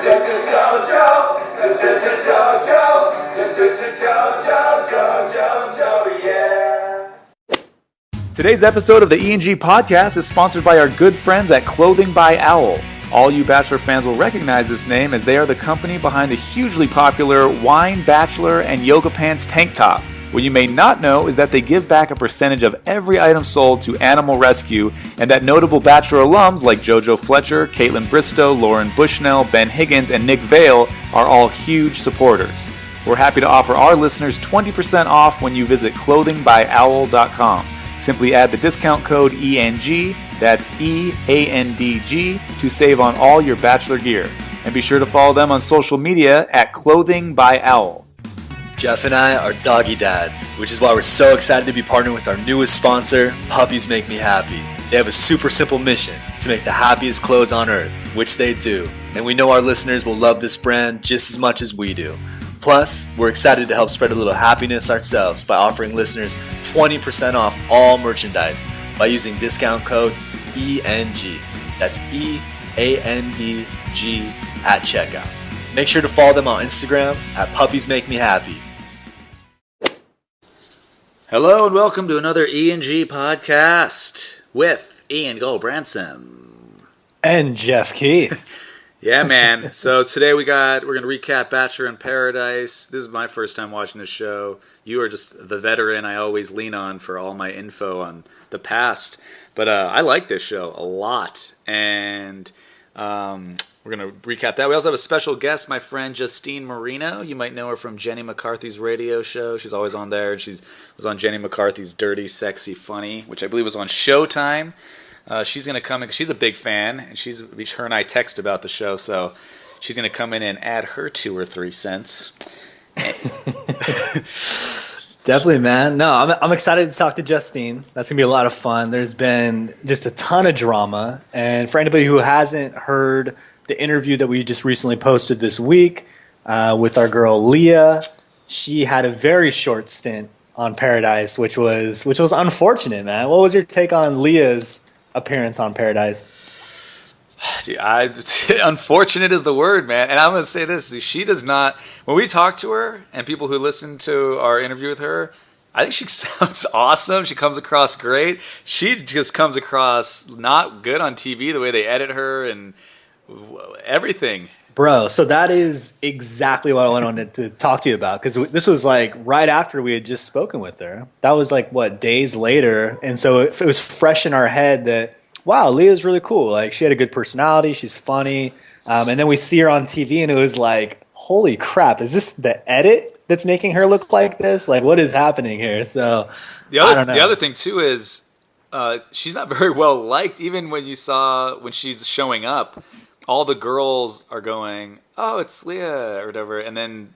Today's episode of the E&G podcast is sponsored by our good friends at Clothing by Owl. All you Bachelor fans will recognize this name as they are the company behind the hugely popular Wine, Bachelor, and Yoga Pants tank top. What you may not know is that they give back a percentage of every item sold to Animal Rescue, and that notable Bachelor alums like JoJo Fletcher, Caitlin Bristow, Lauren Bushnell, Ben Higgins, and Nick Vale are all huge supporters. We're happy to offer our listeners 20% off when you visit clothingbyowl.com. Simply add the discount code ENG, that's EANDG, to save on all your Bachelor gear. And be sure to follow them on social media at Clothing by Owl. Jeff and I are doggy dads, which is why we're so excited to be partnering with our newest sponsor, Puppies Make Me Happy. They have a super simple mission, to make the happiest clothes on earth, which they do. And we know our listeners will love this brand just as much as we do. Plus, we're excited to help spread a little happiness ourselves by offering listeners 20% off all merchandise by using discount code ENG. That's EANDG at checkout. Make sure to follow them on Instagram at Puppies Make Me Happy. Hello and welcome to another E&G podcast with Ian Goldbranson. And Jeff Keith. Yeah, man. So today we're going to recap Bachelor in Paradise. This is my first time watching the show. You are just the veteran I always lean on for all my info on the past. But I like this show a lot. And we're going to recap that. We also have a special guest, my friend Justine Marino. You might know her from Jenny McCarthy's radio show. She's always on there. She was on Jenny McCarthy's Dirty, Sexy, Funny, which I believe was on Showtime. She's going to come in because she's a big fan, and her and I text about the show, so she's going to come in and add her 2 or 3 cents. Definitely, man. No, I'm excited to talk to Justine. That's going to be a lot of fun. There's been just a ton of drama, and for anybody who hasn't heard the interview that we just recently posted this week with our girl Leah, she had a very short stint on Paradise, which was unfortunate, man. What was your take on Leah's appearance on Paradise? Unfortunate is the word, man. And I'm going to say this. She does not, when we talk to her and people who listen to our interview with her, I think she sounds awesome. She comes across great. She just comes across not good on TV, the way they edit her and everything. Bro, so that is exactly what I wanted to talk to you about, because this was like right after we had just spoken with her. That was like, days later? And so it was fresh in our head that, wow, Leah's really cool. Like, she had a good personality. She's funny. And then we see her on TV, and it was like, holy crap, is this the edit that's making her look like this? Like, what is happening here? So, I don't know. The other thing, too, is she's not very well liked. Even when she's showing up, all the girls are going, oh, it's Leah, or whatever, and then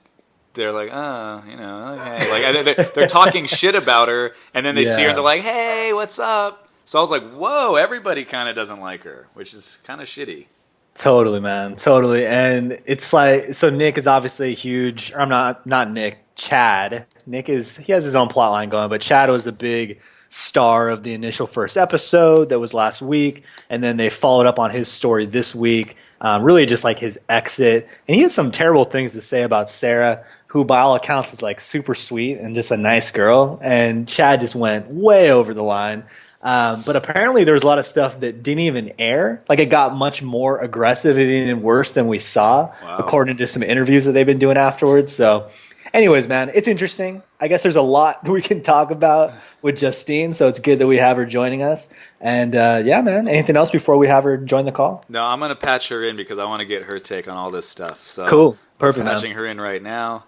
they're like, oh, okay. Like, they're talking shit about her, and then they see her, and they're like, hey, what's up? So I was like, whoa, everybody kind of doesn't like her, which is kind of shitty. Totally, man, totally. And it's like, so Nick is obviously huge, or not Nick, Chad. He has his own plot line going, but Chad was the big star of the initial first episode that was last week, and then they followed up on his story this week, really just like his exit. And he had some terrible things to say about Sarah, who by all accounts is like super sweet and just a nice girl, and Chad just went way over the line. But apparently there was a lot of stuff that didn't even air. Like, it got much more aggressive and even worse than we saw, according to some interviews that they've been doing afterwards. So anyways, man, it's interesting. I guess there's a lot that we can talk about with Justine, so it's good that we have her joining us. And yeah, man, anything else before we have her join the call? No, I'm going to patch her in because I want to get her take on all this stuff. So cool. Perfect, I'm patching her in right now.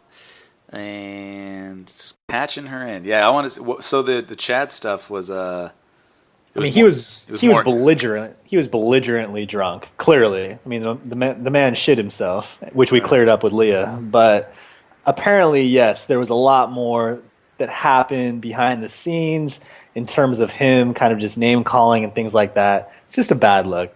And just patching her in. Yeah, I want to. So the Chad stuff was he was belligerent. He was belligerently drunk. Clearly, I mean, the man shit himself, which we cleared up with Leah. But apparently, yes, there was a lot more that happened behind the scenes in terms of him kind of just name calling and things like that. It's just a bad look.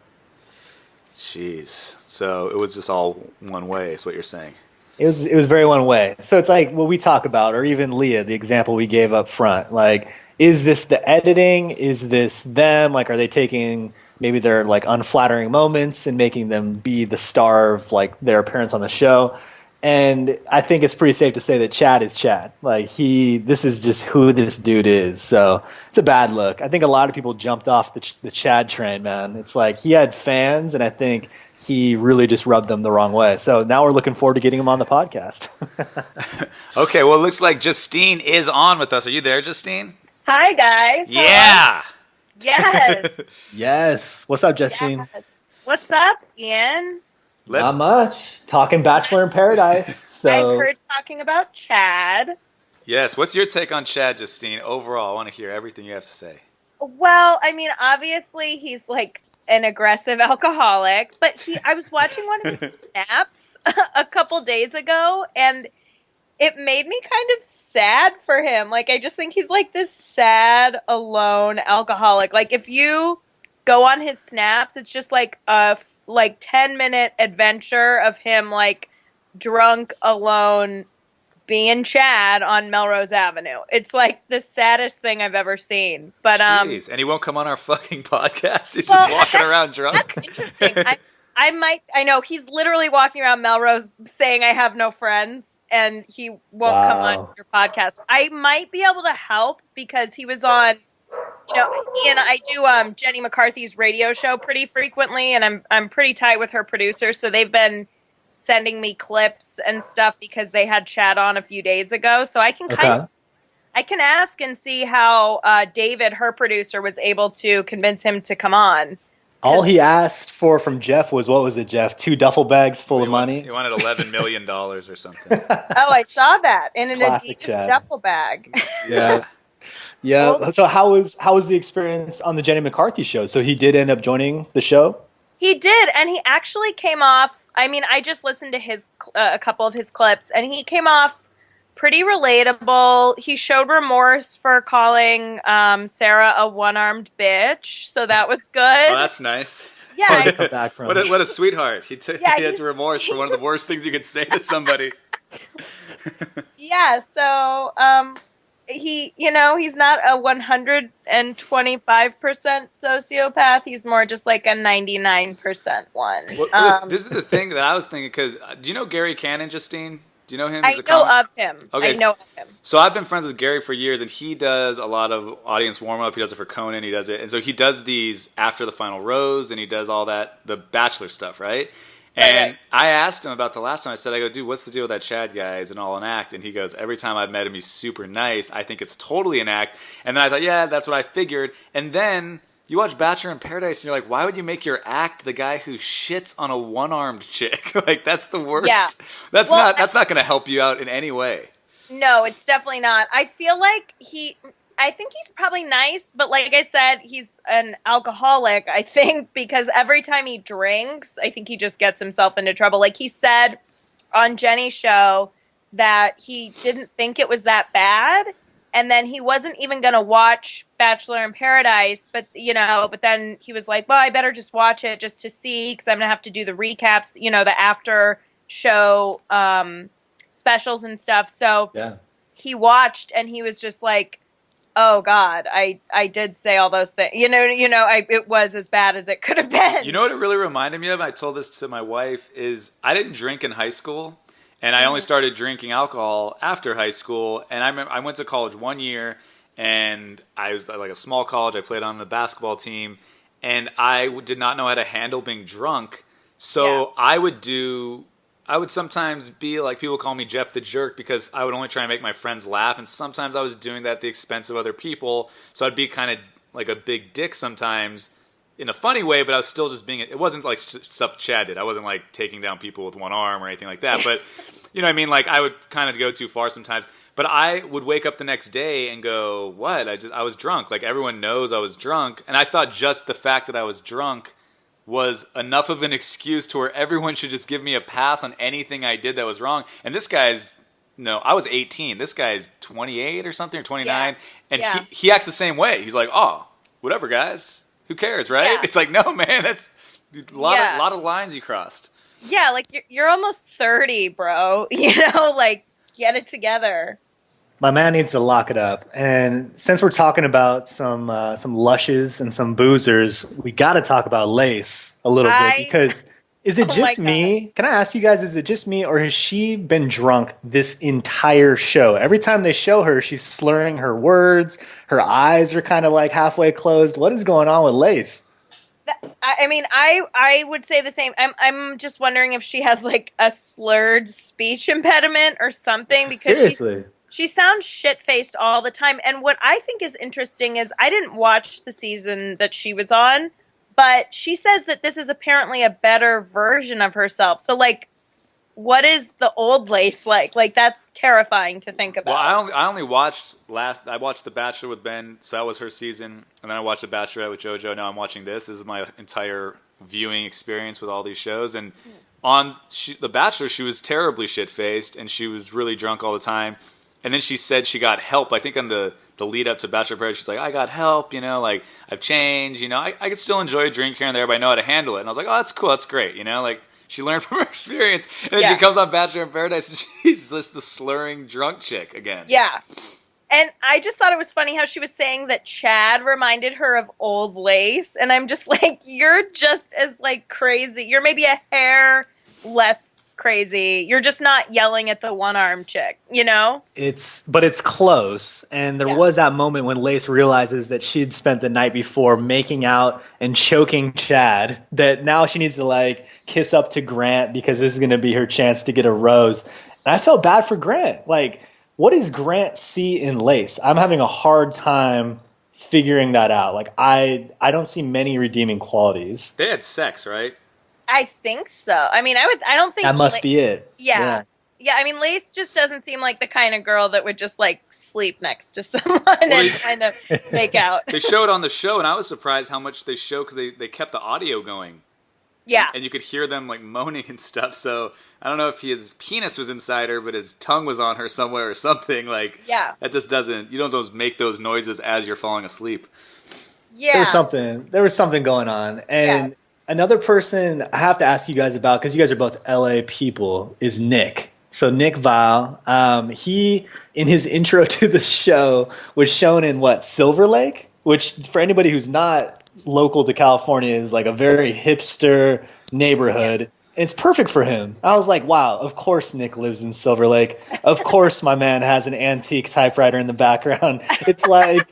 Jeez. So it was just all one way, is what you're saying. It was very one way. So it's like what we talk about, or even Leah, the example we gave up front. Like, is this the editing? Is this them? Like, are they taking maybe their like unflattering moments and making them be the star of like their appearance on the show. And I think it's pretty safe to say that Chad is Chad. Like this is just who this dude is. So it's a bad look. I think a lot of people jumped off the Chad train, man. It's like he had fans, and I think he really just rubbed them the wrong way. So now we're looking forward to getting him on the podcast. Okay, well, it looks like Justine is on with us. Are you there, Justine? Hi, guys. Yeah. Yes. Yes. What's up, Justine? Yes. What's up, Ian? Not much. Talking Bachelor in Paradise. So I've heard talking about Chad. Yes. What's your take on Chad, Justine? Overall, I want to hear everything you have to say. Well, I mean, obviously he's like an aggressive alcoholic, but I was watching one of his snaps a couple days ago, and it made me kind of sad for him. Like, I just think he's like this sad, alone alcoholic. Like, if you go on his snaps, it's just like a 10-minute adventure of him like drunk, alone, being Chad on Melrose Avenue. It's like the saddest thing I've ever seen. But Jeez. And he won't come on our fucking podcast. He's just walking around drunk. That's interesting. I know he's literally walking around Melrose saying I have no friends, and he won't come on your podcast. I might be able to help because he was on, Ian, I do Jenny McCarthy's radio show pretty frequently, and I'm pretty tight with her producer, so they've been sending me clips and stuff because they had Chad on a few days ago. So I can I can ask and see how David, her producer, was able to convince him to come on. All he asked for from Jeff was, what was it, Jeff? 2 duffel bags full of money? He wanted $11 million or something. Oh, I saw that in an Classic Adidas Chad. duffel bag. Yeah. Yeah. So how was the experience on the Jenny McCarthy show? So he did end up joining the show? He did, and he actually came off, I mean, I just listened to his a couple of his clips, and he came off pretty relatable. He showed remorse for calling Sarah a one-armed bitch, so that was good. Oh, that's nice. Yeah. Come back from. What a sweetheart. He had remorse for one of he's the worst things you could say to somebody. Yeah, so he's not a 125% sociopath. He's more just like a 99% one. Well, this is the thing that I was thinking, because do you know Gary Cannon, Justine? Do you know him? I know of him. Okay. I know of him. So I've been friends with Gary for years, and he does a lot of audience warm-up. He does it for Conan. He does it. And so he does these after the final rose, and he does all that, the Bachelor stuff, right? And Right. I asked him about the last time. I said, dude, what's the deal with that Chad guy? Is it all an act? And he goes, every time I've met him, he's super nice. I think it's totally an act. And then I thought, yeah, that's what I figured. And then you watch Bachelor in Paradise, and you're like, why would you make your act the guy who shits on a one-armed chick? Like, that's the worst. Yeah. That's not going to help you out in any way. No, it's definitely not. I feel like I think he's probably nice, but like I said, he's an alcoholic, I think, because every time he drinks, I think he just gets himself into trouble. Like he said on Jenny's show that he didn't think it was that bad, and then he wasn't even going to watch Bachelor in Paradise, but then he was like, well, I better just watch it just to see, because I'm going to have to do the recaps, the after show specials and stuff. So Yeah. he watched, and he was just like, oh God, I did say all those things. It was as bad as it could have been. You know what it really reminded me of? I told this to my wife, is I didn't drink in high school, and I only started drinking alcohol after high school. And I remember I went to college 1 year, and I was like a small college. I played on the basketball team, and I did not know how to handle being drunk. So I would sometimes be like, people call me Jeff the Jerk, because I would only try and make my friends laugh. And sometimes I was doing that at the expense of other people. So I'd be kind of like a big dick sometimes in a funny way, but I was still just being, it wasn't like stuff Chad did. I wasn't like taking down people with one arm or anything like that. But you know what I mean? Like I would kind of go too far sometimes. But I would wake up the next day and go, what? I was drunk. Like everyone knows I was drunk. And I thought just the fact that I was drunk was enough of an excuse to where everyone should just give me a pass on anything I did that was wrong. And this guy's, I was 18. This guy's 28 or something, or 29. And he acts the same way. He's like, oh, whatever, guys. Who cares, right? Yeah. It's like, no, man, that's a lot of lines you crossed. Yeah, like you're almost 30, bro. Like get it together. My man needs to lock it up. And since we're talking about some lushes and some boozers, we got to talk about Lace a little bit because is it just me? Can I ask you guys, is it just me or has she been drunk this entire show? Every time they show her, she's slurring her words. Her eyes are kind of like halfway closed. What is going on with Lace? I mean, I would say the same. I'm just wondering if she has like a slurred speech impediment or something because seriously. She sounds shit-faced all the time. And what I think is interesting is I didn't watch the season that she was on, but she says that this is apparently a better version of herself. So, like, what is the old Lace like? Like, that's terrifying to think about. Well, I only watched I watched The Bachelor with Ben, so that was her season. And then I watched The Bachelorette with JoJo. Now I'm watching this. This is my entire viewing experience with all these shows. And on The Bachelor, she was terribly shit-faced, and she was really drunk all the time. And then she said she got help. I think on the lead up to Bachelor Paradise, she's like, I got help, like, I've changed, I could still enjoy a drink here and there, but I know how to handle it. And I was like, oh, that's cool, that's great, like, she learned from her experience. And then she comes on Bachelor in Paradise, and she's just the slurring drunk chick again. Yeah. And I just thought it was funny how she was saying that Chad reminded her of old Lace. And I'm just like, you're just as, like, crazy. You're maybe a hair less crazy. You're just not yelling at the one-armed chick, But it's close. And there was that moment when Lace realizes that she'd spent the night before making out and choking Chad, that now she needs to like kiss up to Grant because this is going to be her chance to get a rose. And I felt bad for Grant. Like, what does Grant see in Lace? I'm having a hard time figuring that out. Like, I don't see many redeeming qualities. They had sex, right? I think so. I mean, I don't think that must be it. Yeah. I mean, Lace just doesn't seem like the kind of girl that would just like sleep next to someone and kind of make out. They showed on the show, and I was surprised how much they showed because they kept the audio going. Yeah, and you could hear them like moaning and stuff. So I don't know if his penis was inside her, but his tongue was on her somewhere or something. Like, that just doesn't. You don't make those noises as you're falling asleep. Yeah, there was something going on, and. Yeah. Another person I have to ask you guys about, because you guys are both LA people, is Nick. So Nick Viall, he, in his intro to the show, was shown in Silver Lake, which for anybody who's not local to California is like a very hipster neighborhood. Yes. It's perfect for him. I was like, wow, of course Nick lives in Silver Lake. Of course my man has an antique typewriter in the background. It's like,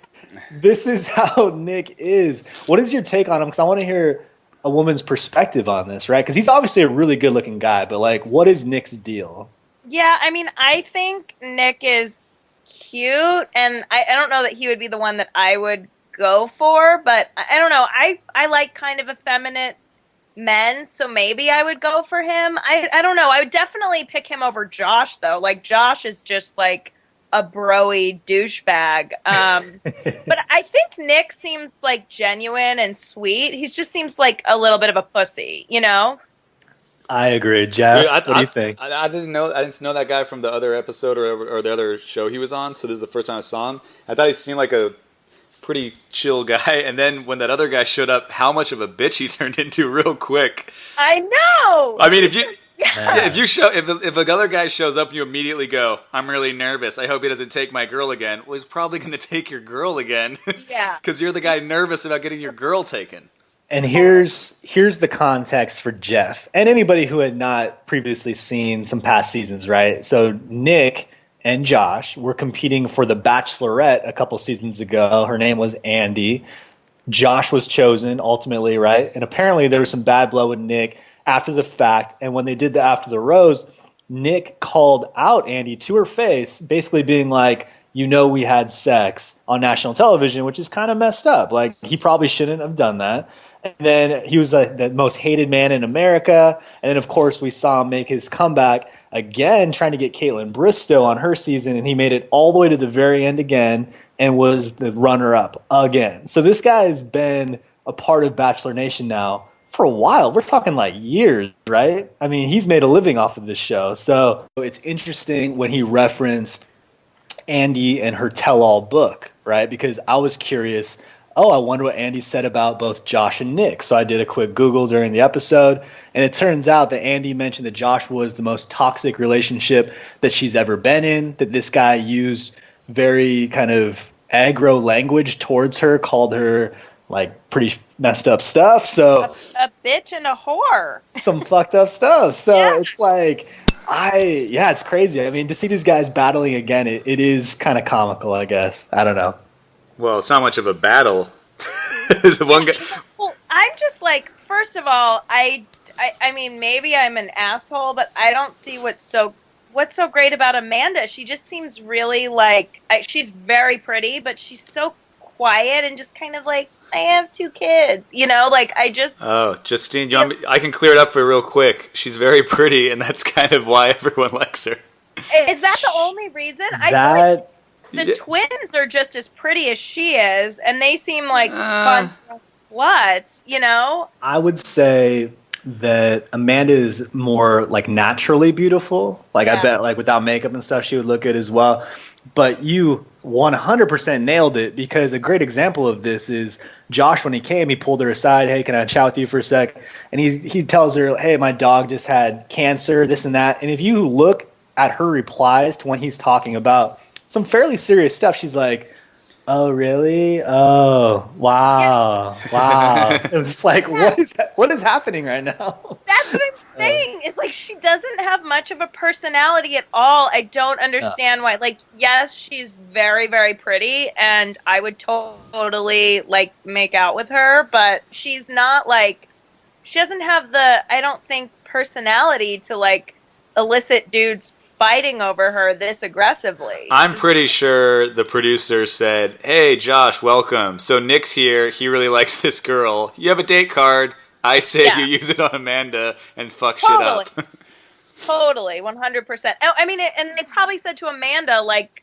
this is how Nick is. What is your take on him? Because I want to hear a woman's perspective on this, right? Because he's obviously a really good-looking guy, but like, what is Nick's deal? Yeah, I mean, I think Nick is cute, and I don't know that he would be the one that I would go for, but I don't know. I like kind of effeminate men, so maybe I would go for him. I don't know. I would definitely pick him over Josh, though. Like, Josh is just like a broy douchebag. But I think Nick seems like genuine and sweet. He just seems like a little bit of a pussy, I agree. Jeff, what do you think? I didn't know that guy from the other episode or the other show he was on, so this is the first time I saw him. I thought he seemed like a pretty chill guy, and then when that other guy showed up, how much of a bitch he turned into real quick. I know! I mean, if a other guy shows up, you immediately go, I'm really nervous. I hope he doesn't take my girl again. Well, he's probably going to take your girl again. Yeah. Because you're the guy nervous about getting your girl taken. And here's the context for Jeff and anybody who had not previously seen some past seasons, right? So Nick and Josh were competing for the Bachelorette a couple seasons ago. Her name was Andy. Josh was chosen ultimately, right? And apparently there was some bad blood with Nick after the fact, and when they did the After the Rose, Nick called out Andy to her face, basically being like, we had sex on national television, which is kind of messed up. Like, he probably shouldn't have done that. And then he was the most hated man in America. And then, of course, we saw him make his comeback again, trying to get Caitlin Bristow on her season, and he made it all the way to the very end again and was the runner-up again. So this guy has been a part of Bachelor Nation now for a while. We're talking like years, right? I mean, he's made a living off of this show. So it's interesting when he referenced Andy and her tell-all book, right? Because I was curious, I wonder what Andy said about both Josh and Nick. So I did a quick Google during the episode, and it turns out that Andy mentioned that Josh was the most toxic relationship that she's ever been in, that this guy used very kind of aggro language towards her, called her like pretty messed up stuff. So a bitch and a whore. some fucked up stuff. So Yeah. it's like, it's crazy. I mean, to see these guys battling again, it is kind of comical, I guess. I don't know. Well, it's not much of a battle. The one guy. Well, I'm just like, first of all, I mean, maybe I'm an asshole, but I don't see what's so great about Amanda. She just seems really like, she's very pretty, but she's so quiet and just kind of like, I have 2 kids, you know, like I just. Oh, Justine, I can clear it up for you real quick. She's very pretty, and that's kind of why everyone likes her. Is that the only reason? I feel like the Yeah. twins are just as pretty as she is, and they seem like fun sluts, you know? I would say that Amanda is more like naturally beautiful. Like I bet like without makeup and stuff, she would look good as well. But you 100% nailed it, because a great example of this is Josh. When he came, he pulled her aside. Hey, can I chat with you for a sec? And he tells her, hey, my dog just had cancer, this and that. And if you look at her replies to when he's talking about some fairly serious stuff, she's like, oh, really? Oh, wow. Wow. It was just like, what is happening right now? That's what I'm saying. It's like she doesn't have much of a personality at all. I don't understand why. Like, yes, she's very, very pretty, and I would totally, like, make out with her, but she's not, like, she doesn't have I don't think, personality to, like, elicit dudes fighting over her this aggressively. I'm pretty sure the producer said, hey, Josh, welcome. So Nick's here. He really likes this girl. You have a date card. I say you use it on Amanda and fuck shit up. Totally, 100%. I mean, and they probably said to Amanda, like,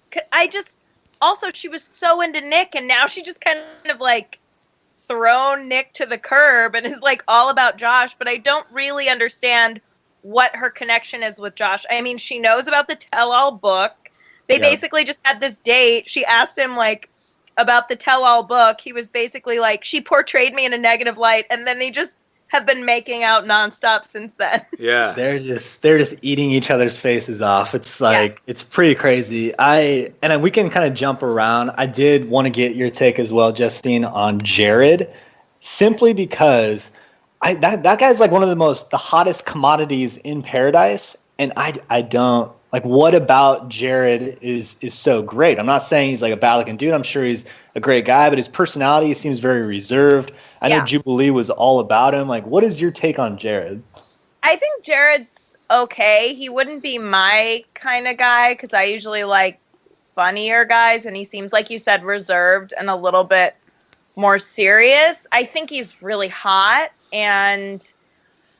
also, she was so into Nick, and now she just kind of, like, thrown Nick to the curb and is, like, all about Josh, but I don't really understand what her connection is with Josh. I mean, she knows about the tell-all book. They basically just had this date. She asked him, like, about the tell-all book. He was basically like, she portrayed me in a negative light, and then they just have been making out nonstop since then. Yeah. They're just eating each other's faces off. It's like, it's pretty crazy. And we can kind of jump around. I did want to get your take as well, Justine, on Jared, simply because that guy's like one of the hottest commodities in Paradise, and I don't like, what about Jared is so great? I'm not saying he's like a bad looking dude. I'm sure he's a great guy, but his personality seems very reserved. I know Jubilee was all about him. Like, what is your take on Jared? I think Jared's okay. He wouldn't be my kind of guy, because I usually like funnier guys, and he seems, like you said, reserved and a little bit more serious. I think he's really hot. And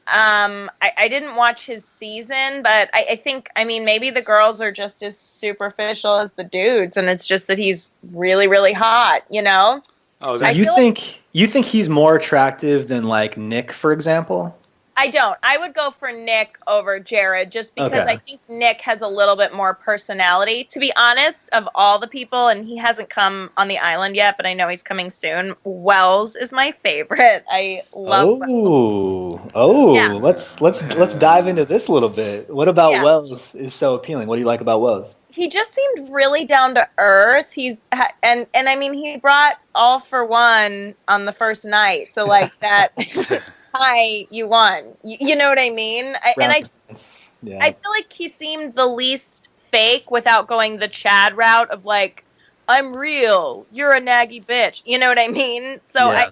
I didn't watch his season, but I think, I mean, maybe the girls are just as superficial as the dudes, and it's just that he's really, really hot, you know? Oh, so you think he's more attractive than, like, Nick, for example? I don't. I would go for Nick over Jared, just because I think Nick has a little bit more personality. To be honest, of all the people, and he hasn't come on the island yet, but I know he's coming soon, Wells is my favorite. I love Wells. Let's dive into this a little bit. What about Wells is so appealing? What do you like about Wells? He just seemed really down to earth. And I mean, he brought all for one on the first night, so like that. Hi, you won. You know what I mean? I feel like he seemed the least fake without going the Chad route of like, I'm real, you're a naggy bitch. You know what I mean? So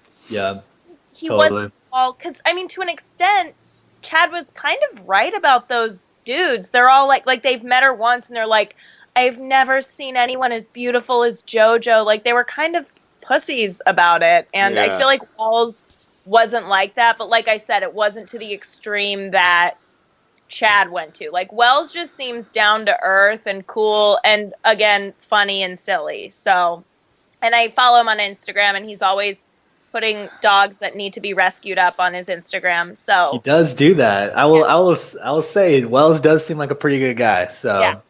he wasn't all, because I mean, to an extent, Chad was kind of right about those dudes. They're all like they've met her once, and they're like, I've never seen anyone as beautiful as JoJo. Like, they were kind of pussies about it, and I feel like Walls wasn't like that, but like I said, it wasn't to the extreme that Chad went to. Like, Wells just seems down to earth and cool, and again, funny and silly. So, and I follow him on Instagram, and he's always putting dogs that need to be rescued up on his Instagram. So he does do that. I will say Wells does seem like a pretty good guy. So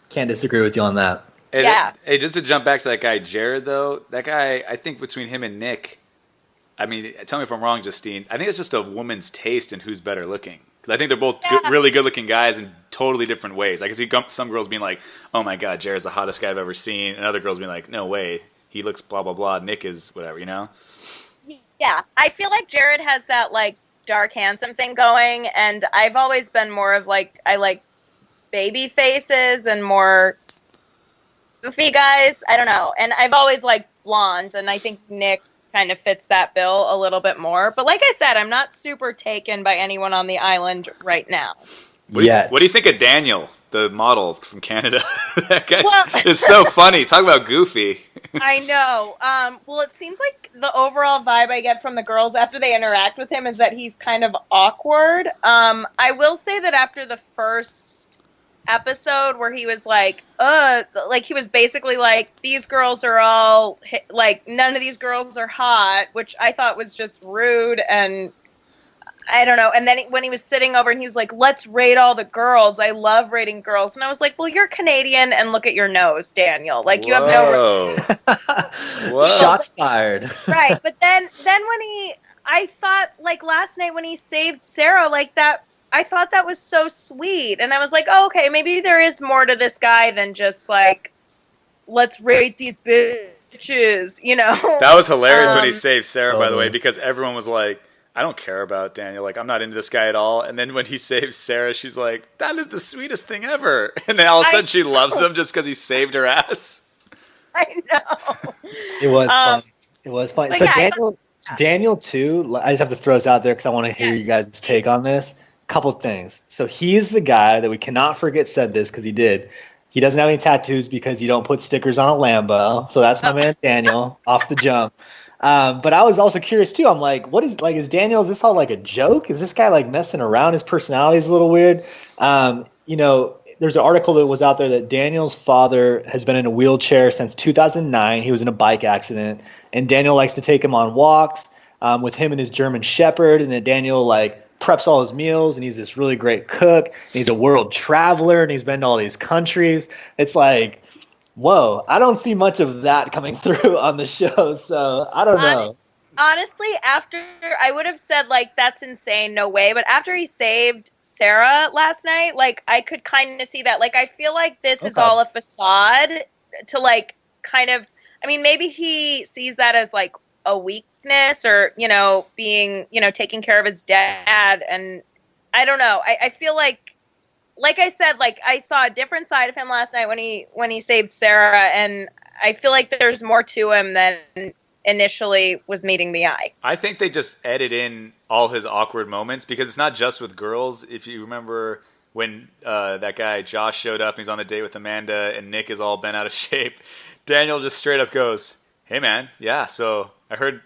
can't disagree with you on that. Hey, just to jump back to that guy Jared, though, that guy, I think between him and Nick, I mean, tell me if I'm wrong, Justine, I think it's just a woman's taste in who's better looking. Because I think they're both really good-looking guys and totally different ways. I can see some girls being like, "Oh my God, Jared's the hottest guy I've ever seen," and other girls being like, "No way, he looks blah blah blah. Nick is whatever," you know? Yeah, I feel like Jared has that like dark handsome thing going, and I've always been more of like I like baby faces and more goofy guys. I don't know, and I've always liked blondes, and I think Nick kind of fits that bill a little bit more. But like I said, I'm not super taken by anyone on the island right now. What do you think of Daniel, the model from Canada? That guy is so funny. Talk about goofy. I know. Well, it seems like the overall vibe I get from the girls after they interact with him is that he's kind of awkward. I will say that after the first episode where he was like he was basically like, these girls are all, like, none of these girls are hot, which I thought was just rude, and I don't know. And then when he was sitting over and he was like, let's rate all the girls. I love rating girls. And I was like, well, you're Canadian and look at your nose, Daniel. Like, you have no... Whoa. Shots fired. Right. But then when I thought, like, last night when he saved Sarah, like, that, I thought that was so sweet. And I was like, oh, okay, maybe there is more to this guy than just, like, let's rate these bitches, you know? That was hilarious when he saved Sarah, by the way, because everyone was like, I don't care about Daniel. Like, I'm not into this guy at all. And then when he saves Sarah, she's like, that is the sweetest thing ever. And then all of a sudden she loves him just because he saved her ass. I know. It was fun. It was fun. So yeah, Daniel too, I just have to throw this out there because I want to hear you guys' take on this. Couple things. So he is the guy that we cannot forget said this because he did. He doesn't have any tattoos because you don't put stickers on a Lambo. So that's my man Daniel off the jump. But I was also curious too. I'm like, is Daniel, is this all like a joke? Is this guy like messing around? His personality is a little weird. There's an article that was out there that Daniel's father has been in a wheelchair since 2009. He was in a bike accident, and Daniel likes to take him on walks with him and his German Shepherd. And then Daniel like preps all his meals, and he's this really great cook. And he's a world traveler, and he's been to all these countries. It's like, whoa, I don't see much of that coming through on the show, so I don't know. Honestly, after, I would have said, like, that's insane, no way, but after he saved Sarah last night, like, I could kind of see that. Like, I feel like this is all a facade to, like, kind of, I mean, maybe he sees that as, like, a weakness or, you know, being, you know, taking care of his dad, and I don't know. I feel like I said, like, I saw a different side of him last night when he saved Sarah, and I feel like there's more to him than initially was meeting the eye. I think they just edit in all his awkward moments because it's not just with girls. If you remember when that guy Josh showed up and he's on the date with Amanda and Nick is all bent out of shape, Daniel just straight up goes, "Hey man, yeah, so I heard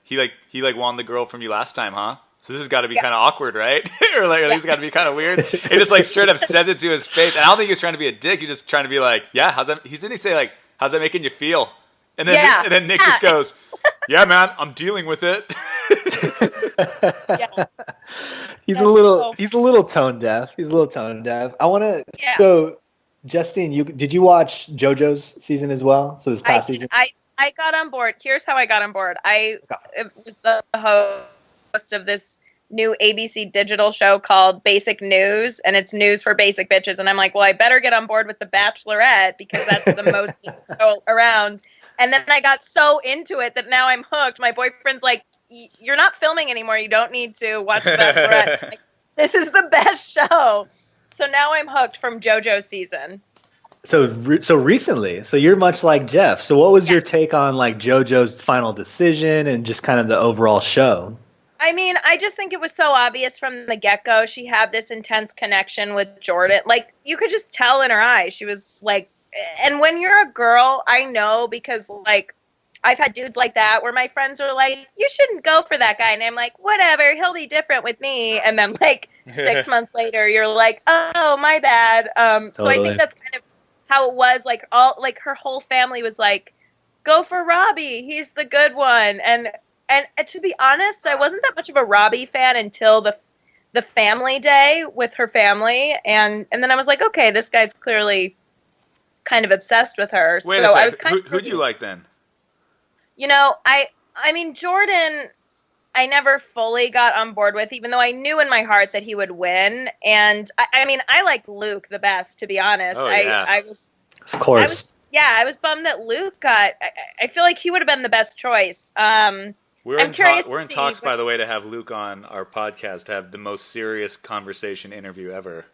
he won the girl from you last time, huh? So this has got to be kind of awkward, right? Or like, at least got to be kind of weird." He just like straight up says it to his face. And I don't think he was trying to be a dick. He's just trying to be like, yeah, how's that? Didn't he say like, how's that making you feel? And then Nick just goes, yeah, man, I'm dealing with it. He's a little tone deaf. I want to. Yeah. So, Justine, did you watch JoJo's season as well? So this past season, I got on board. Here's how I got on board. I was the host of this new ABC digital show called Basic News, and it's news for basic bitches. And I'm like, well, I better get on board with the Bachelorette because that's the most show around. And then I got so into it that now I'm hooked. My boyfriend's like, you're not filming anymore. You don't need to watch the Bachelorette. Like, this is the best show. So now I'm hooked from JoJo's season. So recently, so you're much like Jeff. So what was your take on like JoJo's final decision and just kind of the overall show? I mean, I just think it was so obvious from the get-go. She had this intense connection with Jordan. Like, you could just tell in her eyes. She was like, and when you're a girl, I know because, like, I've had dudes like that where my friends are like, you shouldn't go for that guy. And I'm like, whatever, he'll be different with me. And then, like, 6 months later, you're like, oh, my bad. Totally. So I think that's kind of how it was. Like, her whole family was like, go for Robbie. He's the good one. And to be honest, I wasn't that much of a Robbie fan until the family day with her family. And then I was like, okay, this guy's clearly kind of obsessed with her. Wait a second. Who do you like then? You know, I mean, Jordan, I never fully got on board with, even though I knew in my heart that he would win. And I mean, I like Luke the best, to be honest. Oh, yeah. I was, Of course. I was bummed that Luke got. I feel like he would have been the best choice. We're I'm curious. We're in talks, by the way, to have Luke on our podcast to have the most serious conversation interview ever.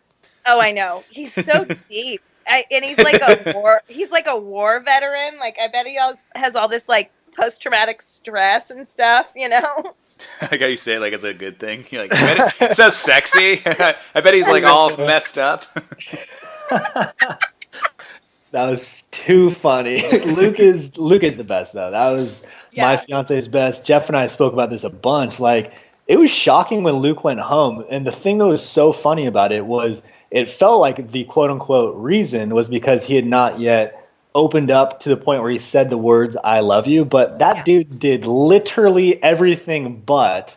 Oh, I know. He's so deep. And he's like a war. He's like a war veteran. Like, I bet he has all this like post-traumatic stress and stuff. You know. I got you say it like it's a good thing. You're like, it says sexy. I bet he's like all messed up. That was too funny. Luke is the best though. That was my fiance's best. Jeff and I spoke about this a bunch. Like, it was shocking when Luke went home, and the thing that was so funny about it was it felt like the quote unquote reason was because he had not yet opened up to the point where he said the words "I love you," but that dude did literally everything but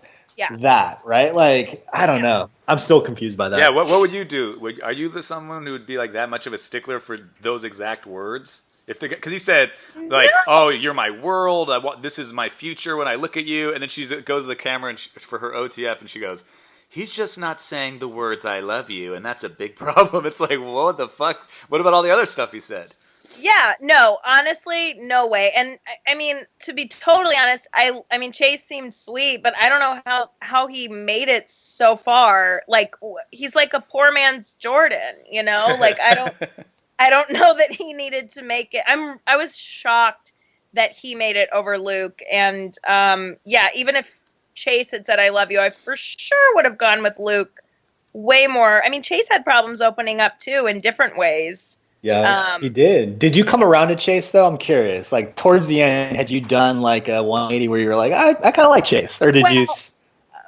that, right? Like, I don't know. I'm still confused by that. Yeah, what would you do? Are you someone who would be like that much of a stickler for those exact words? Because he said, like, "Oh, you're my world. This is my future when I look at you," and then she goes to the camera and for her OTF, and she goes, "He's just not saying the words "I love you," and that's a big problem." It's like, what the fuck? What about all the other stuff he said? Yeah, no, honestly, no way. And I mean, to be totally honest, I mean, Chase seemed sweet, but I don't know how he made it so far. Like, he's like a poor man's Jordan, you know? Like, I don't know that he needed to make it. I was shocked that he made it over Luke. And even if Chase had said "I love you," I for sure would have gone with Luke way more. I mean, Chase had problems opening up too in different ways. Yeah, he did. Did you come around to Chase, though? I'm curious. Like, towards the end, had you done, like, a 180 where you were like, I kind of like Chase? Or did you...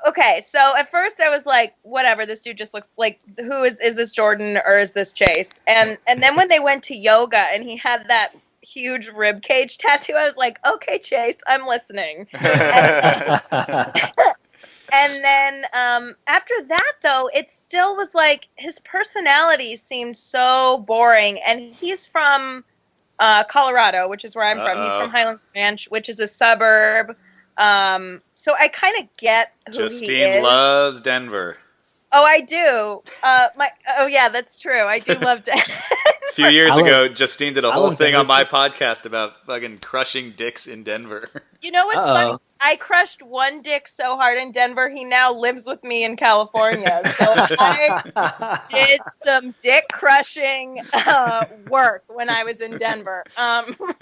Okay, so at first I was like, whatever, this dude just looks like, who is this Jordan or is this Chase? And then when they went to yoga and he had that huge rib cage tattoo, I was like, okay, Chase, I'm listening. And then after that, though, it still was like his personality seemed so boring. And he's from Colorado, which is where I'm from. He's from Highlands Ranch, which is a suburb. So I kind of get who he is. Justine loves Denver. Oh, I do. That's true. I do love Denver. A few years ago, Justine did a whole thing on my podcast about fucking crushing dicks in Denver. You know what's funny? I crushed one dick so hard in Denver, he now lives with me in California. So I did some dick crushing work when I was in Denver.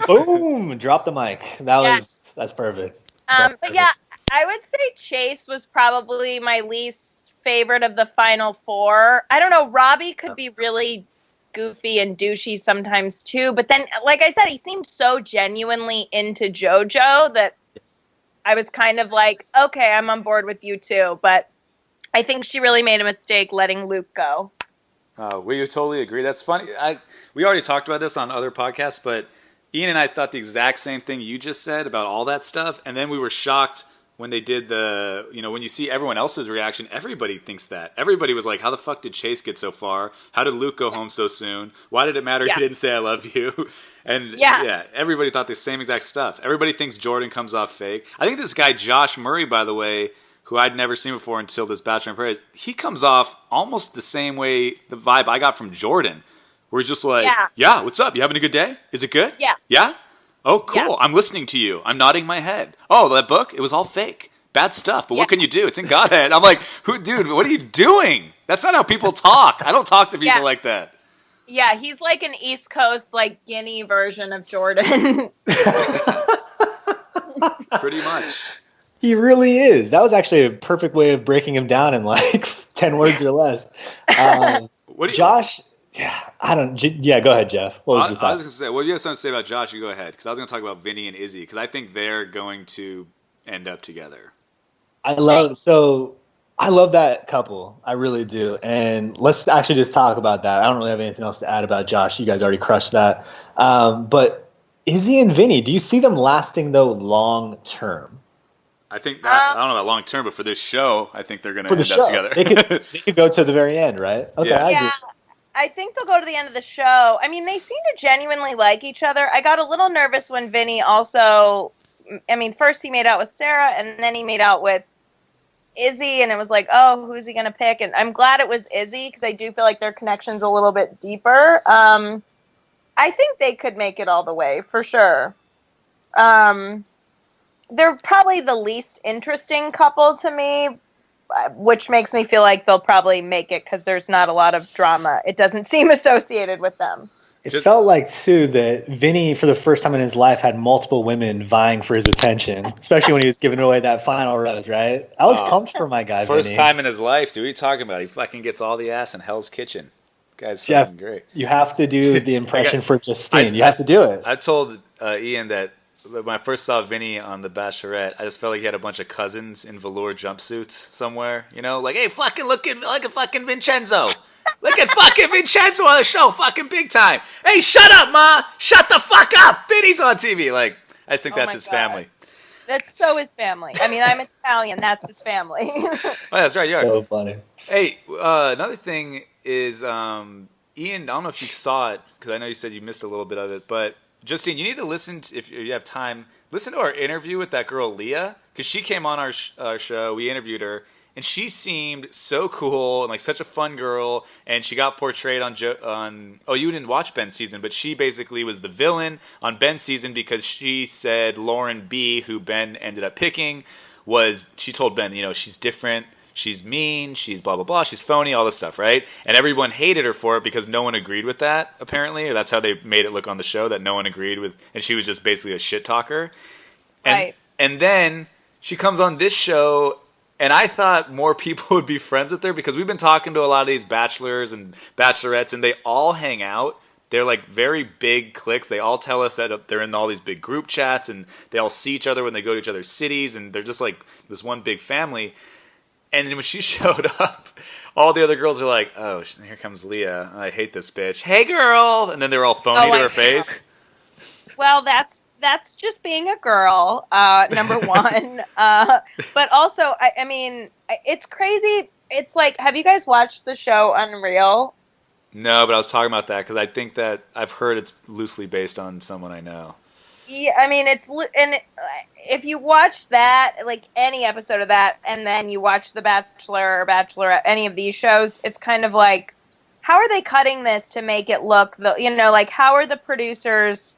Boom! Drop the mic. That's perfect. But yeah, I would say Chase was probably my least favorite of the final four. I don't know. Robbie could be really goofy and douchey sometimes too, but then, like I said, he seemed so genuinely into JoJo that I was kind of like, okay, I'm on board with you too. But I think she really made a mistake letting Luke go. We totally agree. That's funny. We already talked about this on other podcasts, but Ian and I thought the exact same thing you just said about all that stuff. And then we were shocked when they did when you see everyone else's reaction, everybody thinks that. Everybody was like, how the fuck did Chase get so far? How did Luke go home so soon? Why did it matter he didn't say I love you? And everybody thought the same exact stuff. Everybody thinks Jordan comes off fake. I think this guy, Josh Murray, by the way, who I'd never seen before until this Bachelor in Paradise, he comes off almost the same way, the vibe I got from Jordan, where he's just like, yeah, what's up? You having a good day? Is it good? Yeah. Yeah? Oh, cool. Yeah. I'm listening to you. I'm nodding my head. Oh, that book? It was all fake. Bad stuff. But what can you do? It's in Godhead. I'm like, dude, what are you doing? That's not how people talk. I don't talk to people like that. Yeah, he's like an East Coast, like, Guinea version of Jordan. Pretty much. He really is. That was actually a perfect way of breaking him down in like 10 words or less. Josh... Yeah, go ahead, Jeff. What was your thought? I was going to say, well, you have something to say about Josh, you go ahead. Because I was going to talk about Vinny and Izzy, because I think they're going to end up together. I love that couple. I really do. And let's actually just talk about that. I don't really have anything else to add about Josh. You guys already crushed that. But Izzy and Vinny, do you see them lasting, though, long term? I think, I don't know about long term, but for this show, I think they're going to end up together. They could go to the very end, right? Okay, yeah. I think they'll go to the end of the show. I mean, they seem to genuinely like each other. I got a little nervous when Vinny also, I mean, first he made out with Sarah, and then he made out with Izzy, and it was like, oh, who's he gonna pick? And I'm glad it was Izzy because I do feel like their connection's a little bit deeper. I think they could make it all the way for sure. They're probably the least interesting couple to me, which makes me feel like they'll probably make it because there's not a lot of drama. It doesn't seem associated with them. It felt like, too, that Vinny, for the first time in his life, had multiple women vying for his attention, especially when he was giving away that final rose, right? I was pumped for my guy, First Vinny. time in his life, dude. What are you talking about? He fucking gets all the ass in Hell's Kitchen. Guy's Jeff, fucking great. You have to do the impression for Justine. You have to do it. I told Ian that when I first saw Vinny on The Bachelorette, I just felt like he had a bunch of cousins in velour jumpsuits somewhere. You know, like, hey, fucking looking like a fucking Vincenzo. Look at fucking Vincenzo on the show, fucking big time. Hey, shut up, Ma. Shut the fuck up. Vinny's on TV. Like, I just think that's his family. That's so his family. I mean, I'm Italian. That's his family. Oh, that's right. You are. So funny. Hey, another thing is, Ian, I don't know if you saw it, because I know you said you missed a little bit of it, but Justine, you need to listen, if you have time, listen to our interview with that girl, Leah, because she came on our show, we interviewed her, and she seemed so cool and like such a fun girl, and she got portrayed on oh, you didn't watch Ben's season, but she basically was the villain on Ben's season because she said Lauren B, who Ben ended up picking, she told Ben, you know, she's different, she's mean, she's blah, blah, blah, she's phony, all this stuff, right? And everyone hated her for it because no one agreed with that, apparently, or that's how they made it look on the show, that no one agreed with, and she was just basically a shit talker. Right. And then she comes on this show, and I thought more people would be friends with her because we've been talking to a lot of these bachelors and bachelorettes, and they all hang out. They're like very big cliques. They all tell us that they're in all these big group chats, and they all see each other when they go to each other's cities, and they're just like this one big family. And then when she showed up, all the other girls are like, oh, here comes Leah. I hate this bitch. Hey, girl! And then they were all phony to her face. Well, that's just being a girl, number one. But also, I mean, it's crazy. It's like, have you guys watched the show Unreal? No, but I was talking about that because I think that I've heard it's loosely based on someone I know. Yeah, I mean, if you watch that, like any episode of that, and then you watch The Bachelor or Bachelorette, any of these shows, it's kind of like, how are they cutting this to make it look, like, how are the producers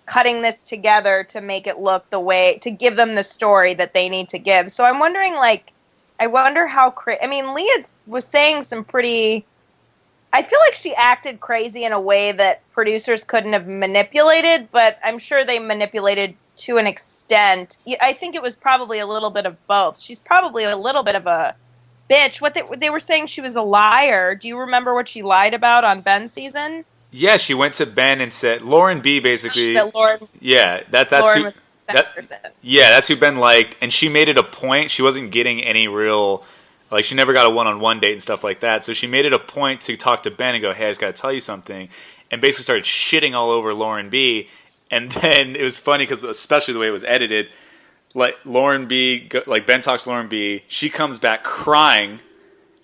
cutting this together to make it look the way, to give them the story that they need to give? So I'm wondering, like, how I mean, Leah was saying some pretty, I feel like she acted crazy in a way that producers couldn't have manipulated, but I'm sure they manipulated to an extent. I think it was probably a little bit of both. She's probably a little bit of a bitch. What they were saying she was a liar. Do you remember what she lied about on Ben's season? Yeah, she went to Ben and said Lauren B basically. Lauren. Yeah, that's Lauren who. was that person. Yeah, that's who Ben liked, and she made it a point. She wasn't getting any real, like, she never got a one-on-one date and stuff like that. So she made it a point to talk to Ben and go, "Hey, I just got to tell you something," and basically started shitting all over Lauren B. And then it was funny because, especially the way it was edited, like Lauren B, like Ben talks to Lauren B, she comes back crying.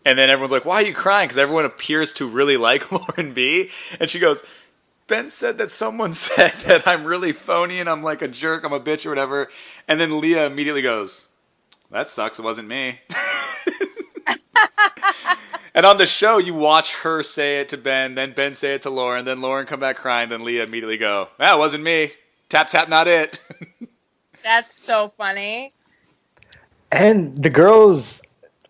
And then everyone's like, why are you crying? Because everyone appears to really like Lauren B. And she goes, Ben said that someone said that I'm really phony and I'm like a jerk, I'm a bitch or whatever. And then Leah immediately goes, that sucks, it wasn't me. And on the show, you watch her say it to Ben, then Ben say it to Lauren, then Lauren come back crying, then Leah immediately go, that wasn't me. Tap, tap, not it. That's so funny. And the girls,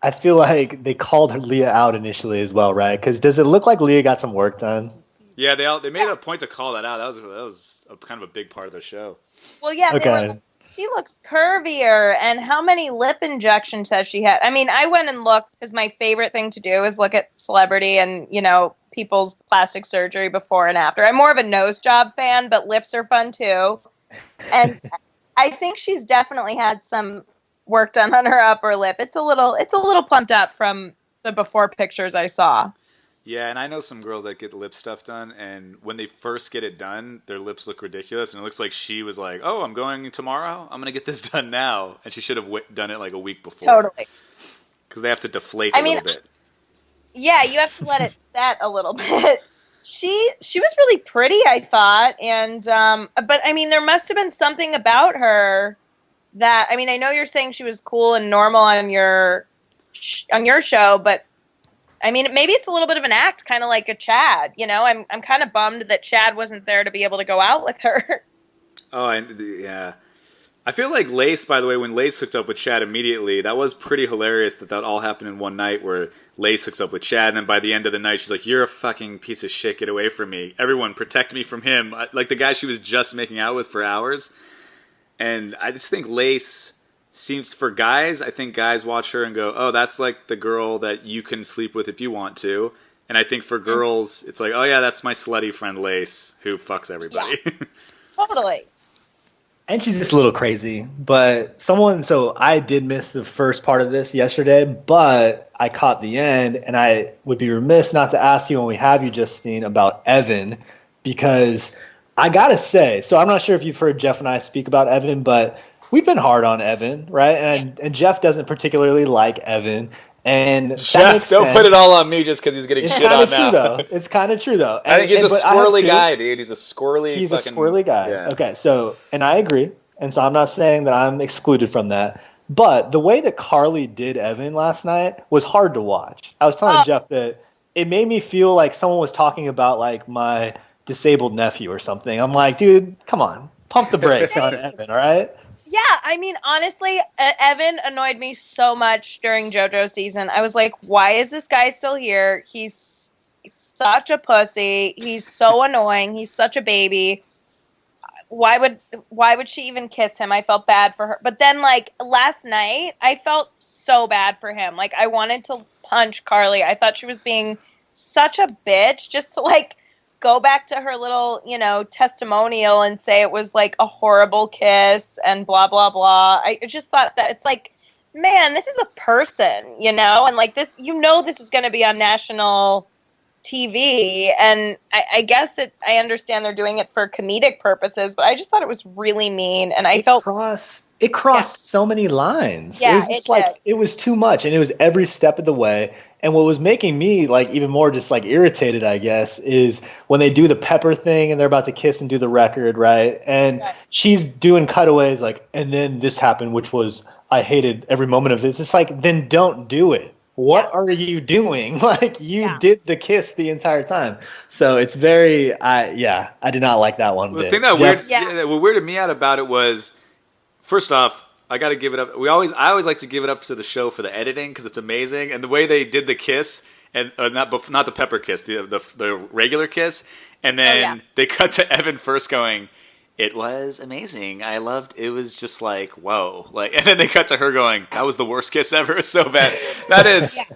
I feel like they called Leah out initially as well, right? Because does it look like Leah got some work done? Yeah, they made a point to call that out. That was kind of a big part of the show. Well, yeah, okay. She looks curvier, and how many lip injections has she had? I mean, I went and looked because my favorite thing to do is look at celebrity and, people's plastic surgery before and after. I'm more of a nose job fan, but lips are fun too. And I think she's definitely had some work done on her upper lip. It's a little plumped up from the before pictures I saw. Yeah, and I know some girls that get lip stuff done, and when they first get it done, their lips look ridiculous, and it looks like she was like, oh, I'm going tomorrow? I'm going to get this done now. And she should have done it like a week before. Totally. Because they have to deflate a little bit. Yeah, you have to let it set a little bit. She was really pretty, I thought, and but I mean, there must have been something about her that, I mean, I know you're saying she was cool and normal on your on your show, but I mean, maybe it's a little bit of an act, kind of like a Chad. You know, I'm kind of bummed that Chad wasn't there to be able to go out with her. Oh, yeah. I feel like Lace, by the way, when Lace hooked up with Chad immediately, that was pretty hilarious that all happened in one night where Lace hooks up with Chad, and then by the end of the night, she's like, "You're a fucking piece of shit. Get away from me. Everyone, protect me from him." Like the guy she was just making out with for hours. And I just think Lace seems, for guys, I think guys watch her and go, "Oh, that's like the girl that you can sleep with if you want to." And I think for girls, it's like, "Oh yeah, that's my slutty friend Lace who fucks everybody." Yeah. Totally. And she's just a little crazy. But so I did miss the first part of this yesterday, but I caught the end, and I would be remiss not to ask you when we have you, Justine, about Evan, because I got to say, so I'm not sure if you've heard Jeff and I speak about Evan, but we've been hard on Evan, right? And Jeff doesn't particularly like Evan. And Jeff, don't put it all on me just because he's getting shit on now. It's kind of true, though. I think he's a squirrely guy, dude. He's a squirrely guy. Yeah. Okay, so, and I agree. And so I'm not saying that I'm excluded from that. But the way that Carly did Evan last night was hard to watch. I was telling Jeff that it made me feel like someone was talking about like my disabled nephew or something. I'm like, dude, come on. Pump the brakes on Evan, all right? Yeah, I mean, honestly, Evan annoyed me so much during JoJo season. I was like, why is this guy still here? He's such a pussy. He's so annoying. He's such a baby. Why would she even kiss him? I felt bad for her. But then, like, last night, I felt so bad for him. Like, I wanted to punch Carly. I thought she was being such a bitch just to, like, go back to her little, testimonial and say it was like a horrible kiss and blah, blah, blah. I just thought that it's like, man, this is a person, and like this, this is going to be on national TV. And I guess I understand they're doing it for comedic purposes, but I just thought it was really mean. And it crossed so many lines. Yeah, it was just it was too much, and it was every step of the way. And what was making me like even more just like irritated, I guess, is when they do the pepper thing and they're about to kiss and do the record, right? And she's doing cutaways like, and then this happened, which was, I hated every moment of this. It's like, then don't do it. What are you doing? Like, you did the kiss the entire time. So it's very, I did not like that one. The thing that what weirded me out about it was, first off, I got to give it up. I always like to give it up to the show for the editing because it's amazing, and the way they did the kiss, and not the pepper kiss, the regular kiss, and then they cut to Evan first going, "It was amazing. I loved. It was just like whoa, like," and then they cut to her going, "That was the worst kiss ever. It's so bad."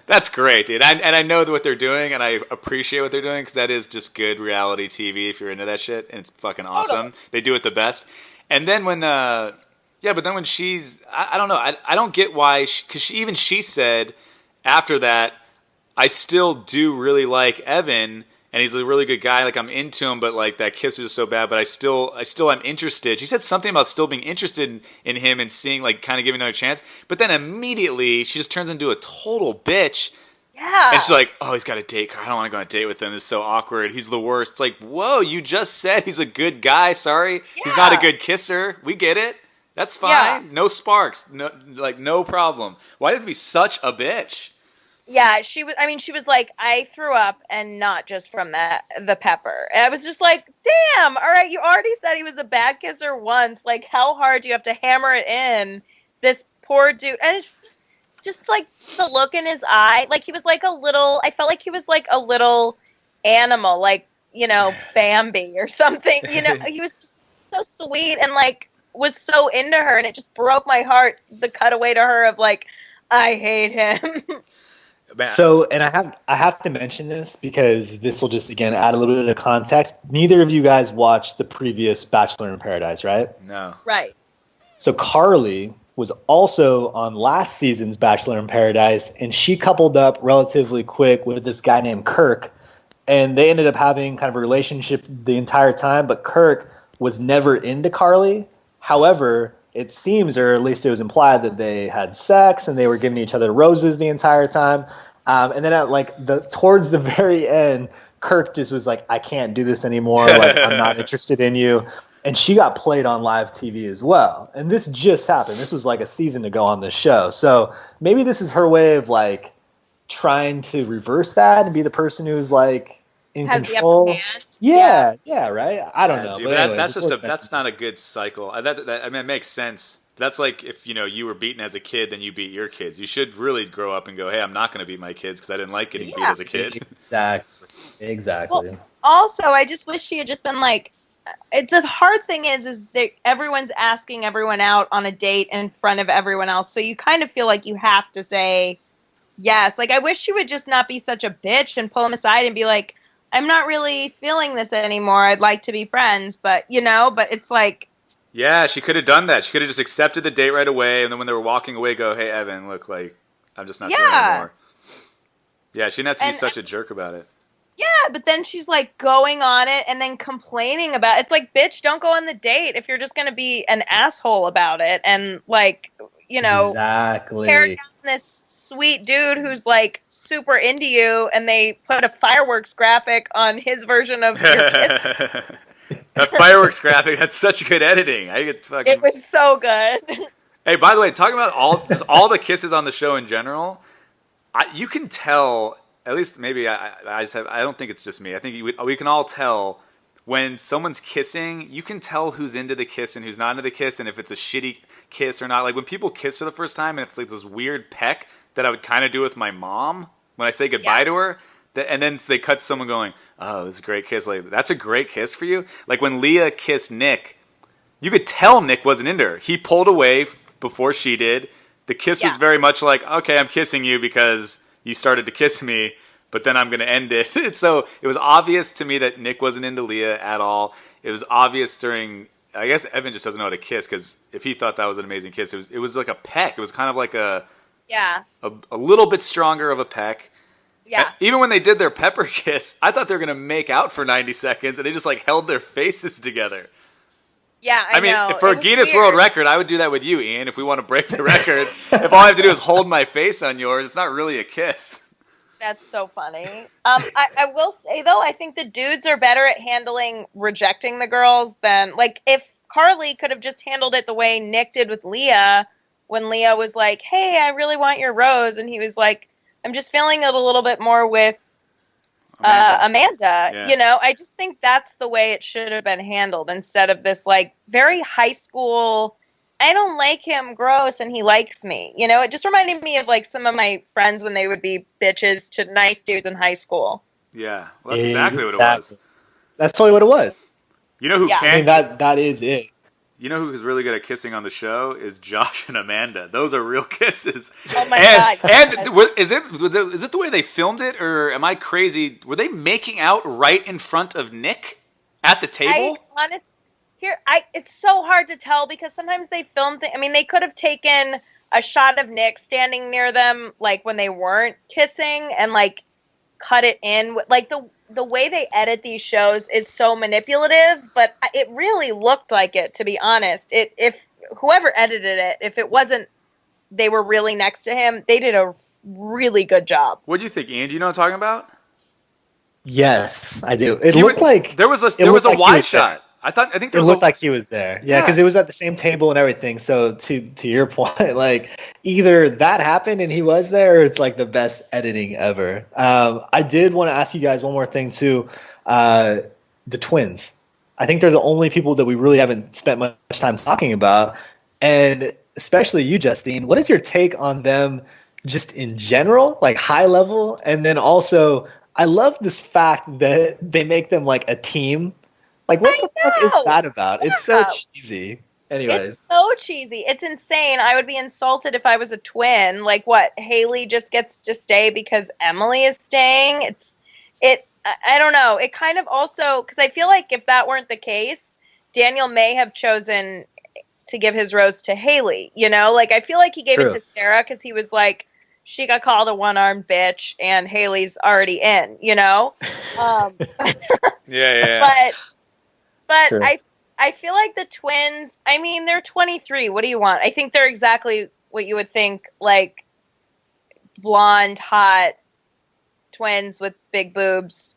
That's great, dude. And I know what they're doing, and I appreciate what they're doing because that is just good reality TV if you're into that shit, and it's fucking awesome. Totally. They do it the best. And then when but then when she's, I don't know, I don't get why, because she said after that, I still do really like Evan, and he's a really good guy, like I'm into him, but like that kiss was just so bad, but I still am interested. She said something about still being interested in him and seeing, like, kind of giving another chance, but then immediately she just turns into a total bitch. Yeah. And she's like, "Oh, he's got a date. I don't want to go on a date with him. This is so awkward. He's the worst." It's like, whoa, you just said he's a good guy. Sorry. Yeah. He's not a good kisser. We get it. That's fine. Yeah. No sparks. No problem. Why did we be such a bitch? Yeah, she was. I mean, she was like, "I threw up, and not just from the pepper." And I was just like, "Damn! All right, you already said he was a bad kisser once. Like, how hard do you have to hammer it in? This poor dude." And it's just like the look in his eye, like he was like a little. I felt like he was like a little animal, like Bambi or something. He was just so sweet and like was so into her, and it just broke my heart. The cutaway to her of like, I hate him. So, and I have to mention this because this will just again add a little bit of context. Neither of you guys watched the previous Bachelor in Paradise, right? No. Right. So Carly was also on last season's Bachelor in Paradise, and she coupled up relatively quick with this guy named Kirk, and they ended up having kind of a relationship the entire time, but Kirk was never into Carly. However, it seems, or at least it was implied, that they had sex and they were giving each other roses the entire time. And then at towards the very end, Kirk just was like, "I can't do this anymore. Like, I'm not interested in you." And she got played on live TV as well. And this just happened. This was like a season ago on the show. So maybe this is her way of like trying to reverse that and be the person who's like in control. The upper hand. Yeah, right. I don't know. Dude, but anyways, that's not a good cycle. I mean, it makes sense. That's like if you were beaten as a kid, then you beat your kids. You should really grow up and go, hey, I'm not going to beat my kids because I didn't like getting beat as a kid. Exactly. Well, also, I just wish she had just been like. The hard thing is that everyone's asking everyone out on a date in front of everyone else, so you kind of feel like you have to say yes. Like, I wish she would just not be such a bitch and pull him aside and be like, I'm not really feeling this anymore. I'd like to be friends, but it's like... Yeah, she could have done that. She could have just accepted the date right away, and then when they were walking away, go, hey, Evan, look, like, I'm just not feeling it anymore. Yeah, she didn't have to be such a jerk about it. Yeah, but then she's like going on it and then complaining about it. It's like, bitch, don't go on the date if you're just going to be an asshole about it and like, exactly. tear down this sweet dude who's like super into you and they put a fireworks graphic on his version of your kiss. That fireworks graphic, that's such good editing. It was so good. Hey, by the way, talking about all the kisses on the show in general, you can tell. At least maybe I don't think it's just me. I think we can all tell when someone's kissing. You can tell who's into the kiss and who's not into the kiss, and if it's a shitty kiss or not. Like when people kiss for the first time, and it's like this weird peck that I would kind of do with my mom when I say goodbye to her. And then they cut to someone going, "Oh, this is a great kiss." Like that's a great kiss for you. Like when Leah kissed Nick, you could tell Nick wasn't into her. He pulled away before she did. The kiss was very much like, "Okay, I'm kissing you because you started to kiss me, but then I'm going to end it." So it was obvious to me that Nick wasn't into Leah at all. It was obvious during, I guess Evan just doesn't know how to kiss, because if he thought that was an amazing kiss, it was like a peck. It was kind of like a little bit stronger of a peck. Yeah. Even when they did their pepper kiss, I thought they were going to make out for 90 seconds, and they just like held their faces together. Yeah, I mean, know. For a Guinness World Record, I would do that with you, Ian, if we want to break the record. If all I have to do is hold my face on yours, it's not really a kiss. That's so funny. I will say, though, I think the dudes are better at handling rejecting the girls than, like, if Carly could have just handled it the way Nick did with Leah, when Leah was like, hey, I really want your rose, and he was like, I'm just feeling it a little bit more with Amanda. Yeah. I just think that's the way it should have been handled instead of this like very high school, I don't like him, gross, and he likes me. It just reminded me of like some of my friends when they would be bitches to nice dudes in high school. Yeah, well, that's exactly what it was. That's totally what it was. You know who I mean, that is it. You know who's really good at kissing on the show is Josh and Amanda. Those are real kisses. Oh my God! And is it the way they filmed it, or am I crazy? Were they making out right in front of Nick at the table? It's so hard to tell because sometimes they filmed. They could have taken a shot of Nick standing near them, like when they weren't kissing, and like cut it in. Like the way they edit these shows is so manipulative, but it really looked like it, to be honest. If whoever edited it, if it wasn't, they were really next to him, they did a really good job. What do you think, Ian? Do you know what I'm talking about? Yes, I do. It looked like there was a wide shot. I think it looked like he was there. Yeah, because it was at the same table and everything. So to your point, like either that happened and he was there, or it's like the best editing ever. I did want to ask you guys one more thing too. The twins. I think they're the only people that we really haven't spent much time talking about, and especially you, Justine. What is your take on them, just in general, like high level, and then also I love this fact that they make them like a team. Like, what the fuck is that about? Yeah. It's so cheesy. Anyways. It's so cheesy. It's insane. I would be insulted if I was a twin. Like, what? Haley just gets to stay because Emily is staying? I don't know. It kind of also, because I feel like if that weren't the case, Daniel may have chosen to give his rose to Haley. Like, I feel like he gave it to Sarah because he was like, she got called a one-armed bitch and Haley's already in, Yeah. But I feel like the twins, they're 23. What do you want? I think they're exactly what you would think, like, blonde, hot twins with big boobs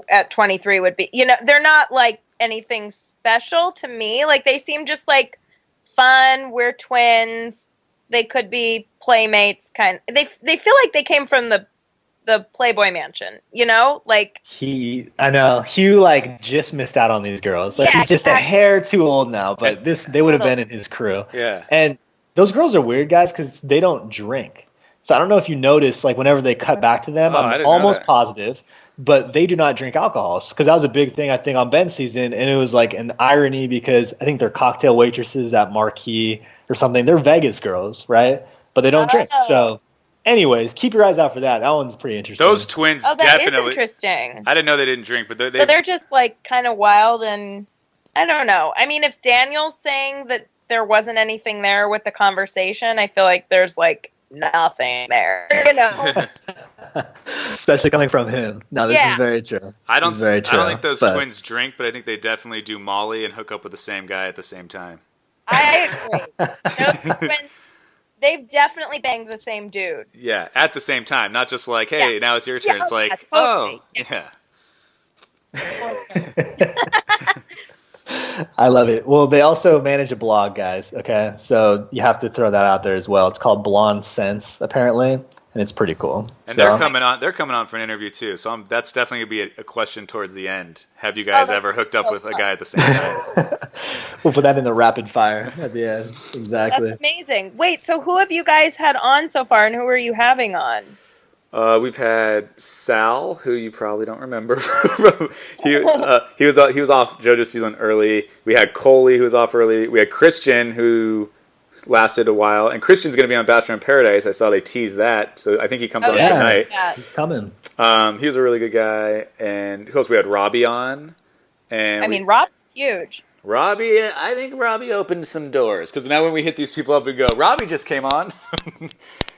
at 23 would be. They're not, like, anything special to me. Like, they seem just like fun. We're twins. They could be playmates. They feel like they came from the Playboy Mansion, you know? Like, I know Hugh like just missed out on these girls. Like, he's just a hair too old now, but they would have been in his crew. Yeah. And those girls are weird, guys, because they don't drink. So I don't know if you notice, like, whenever they cut back to them, I'm almost positive, but they do not drink alcohol. Because that was a big thing, I think, on Ben's season, and it was like an irony because I think they're cocktail waitresses at Marquee or something. They're Vegas girls, right? But they don't drink. So, anyways, keep your eyes out for that. That one's pretty interesting. Those twins definitely. Is interesting. I didn't know they didn't drink, but they're just like kind of wild, and I don't know. I mean, if Daniel's saying that there wasn't anything there with the conversation, I feel like there's like nothing there, you know. Especially coming from him. No, this is very true. I don't think those twins drink, but I think they definitely do Molly and hook up with the same guy at the same time. I agree. Those twins, they've definitely banged the same dude. Yeah, at the same time, not just like, hey, now it's your turn. It's like, totally. I love it. Well, they also manage a blog, guys. Okay, so you have to throw that out there as well. It's called Blonde Sense, apparently, and it's pretty cool. And they're coming on. They're coming on for an interview too. So that's definitely gonna be a question towards the end. Have you guys ever hooked up with a guy at the same time? We'll put that in the rapid fire at the end. Exactly. That's amazing. Wait, so who have you guys had on so far, and who are you having on? We've had Sal, who you probably don't remember. he was off JoJo season early. We had Coley, who was off early. We had Christian, who lasted a while, and Christian's going to be on Bachelor in Paradise. I saw they teased that, so I think he comes on tonight. Yeah. He's coming. He was a really good guy. And who else? We had Robbie on. And Robbie's huge. Robbie, I think Robbie opened some doors, because now when we hit these people up, we go, Robbie just came on.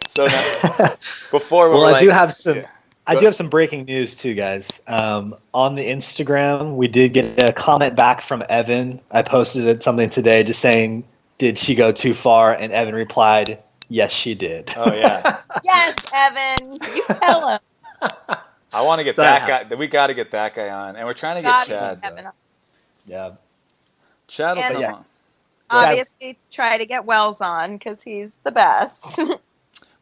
So now, before I do have some. Yeah. I do have some breaking news too, guys. On the Instagram, we did get a comment back from Evan. I posted something today just saying, "Did she go too far?" And Evan replied, "Yes, she did." Oh yeah. Yes, Evan. You tell him. I want to get that guy. We got to get that guy on, and we're trying to get Chad. Yeah. Chad will come on. Obviously, try to get Wells on because he's the best.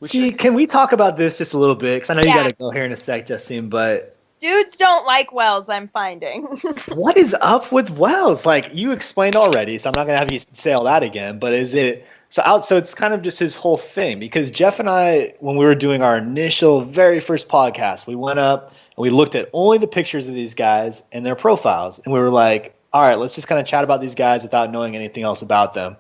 Can we talk about this just a little bit? Because I know you got to go here in a sec, Justine, but... Dudes don't like Wells, I'm finding. What is up with Wells? Like, you explained already, so I'm not going to have you say all that again, but is it... So it's kind of just his whole thing, because Jeff and I, when we were doing our very first podcast, we went up and we looked at only the pictures of these guys and their profiles, and we were like, all right, let's just kind of chat about these guys without knowing anything else about them.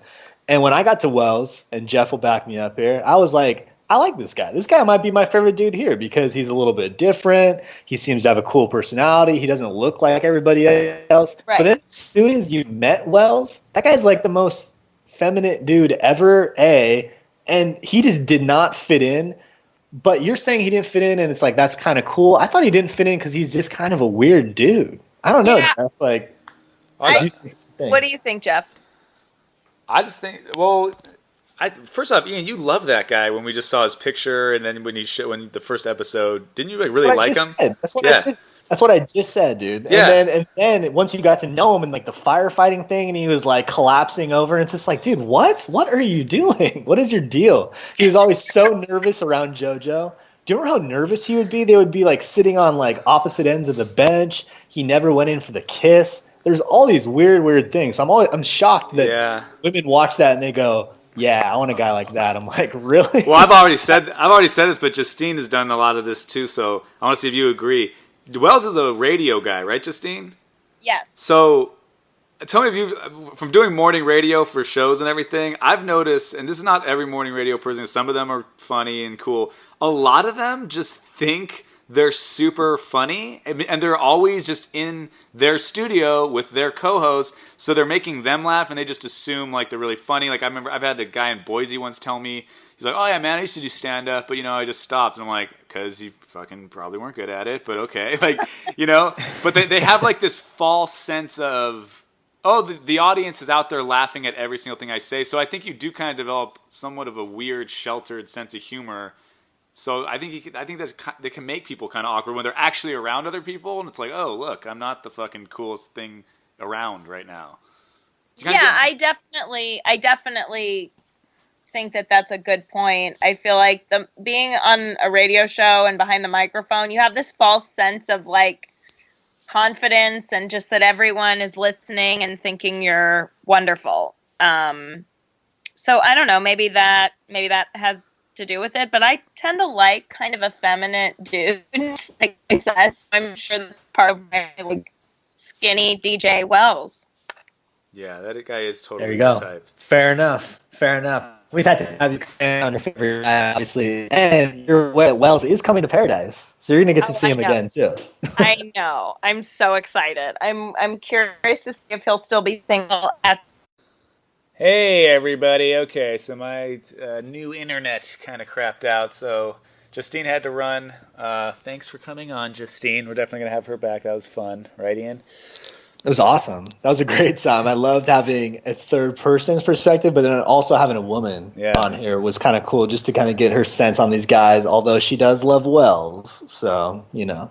And when I got to Wells, and Jeff will back me up here, I was like... I like this guy. This guy might be my favorite dude here because he's a little bit different. He seems to have a cool personality. He doesn't look like everybody else. Right. But then as soon as you met Wells, that guy's like the most feminine dude ever, and he just did not fit in. But you're saying he didn't fit in, and it's like, that's kind of cool. I thought he didn't fit in because he's just kind of a weird dude. I don't know, Jeff. Like, what do you think, Jeff? I just think, first off, Ian, you love that guy when we just saw his picture, and then when the first episode, didn't you really like him? That's what I just said, dude. Yeah. And then once you got to know him and like the firefighting thing, and he was like collapsing over, and it's just like, dude, what are you doing? What is your deal? He was always so nervous around JoJo. Do you remember how nervous he would be? They would be like sitting on like opposite ends of the bench. He never went in for the kiss. There's all these weird things. So I'm shocked that women watch that and they go, yeah, I want a guy like that. I'm like, really? Well, I've already said this, but Justine has done a lot of this too, so I want to see if you agree. Wells is a radio guy, right, Justine? Yes. So tell me from doing morning radio for shows and everything, I've noticed, and this is not every morning radio person, some of them are funny and cool. A lot of them just think they're super funny, and they're always just in their studio with their co-host, so they're making them laugh, and they just assume like they're really funny. Like I remember I've had a guy in Boise once tell me, he's like, oh yeah, man, I used to do stand-up, but I just stopped. And I'm like, because you fucking probably weren't good at it, but okay. Like, but they have like this false sense of, the audience is out there laughing at every single thing I say. So I think you do kind of develop somewhat of a weird, sheltered sense of humor. So I think that can make people kind of awkward when they're actually around other people, and it's like, oh look, I'm not the fucking coolest thing around right now. Yeah, I definitely think that that's a good point. I feel like being on a radio show and behind the microphone, you have this false sense of like confidence and just that everyone is listening and thinking you're wonderful. So I don't know, maybe that has to do with it, but I tend to like kind of effeminate dudes. Like I said, so I'm sure that's part of my like skinny DJ Wells. Yeah, that guy is totally There you go. type. Fair enough. We've had to have you expand on your favorite guy, obviously. And your Wells is coming to Paradise. So you're going to get to see him again, too. I know. I'm so excited. I'm curious to see if he'll still be single at. Hey, everybody. Okay, so my new internet kind of crapped out, so Justine had to run. Thanks for coming on, Justine. We're definitely going to have her back. That was fun. Right, Ian? It was awesome. That was a great time. I loved having a third person's perspective, but then also having a woman on here was kind of cool just to kind of get her sense on these guys, although she does love Wells. So, you know.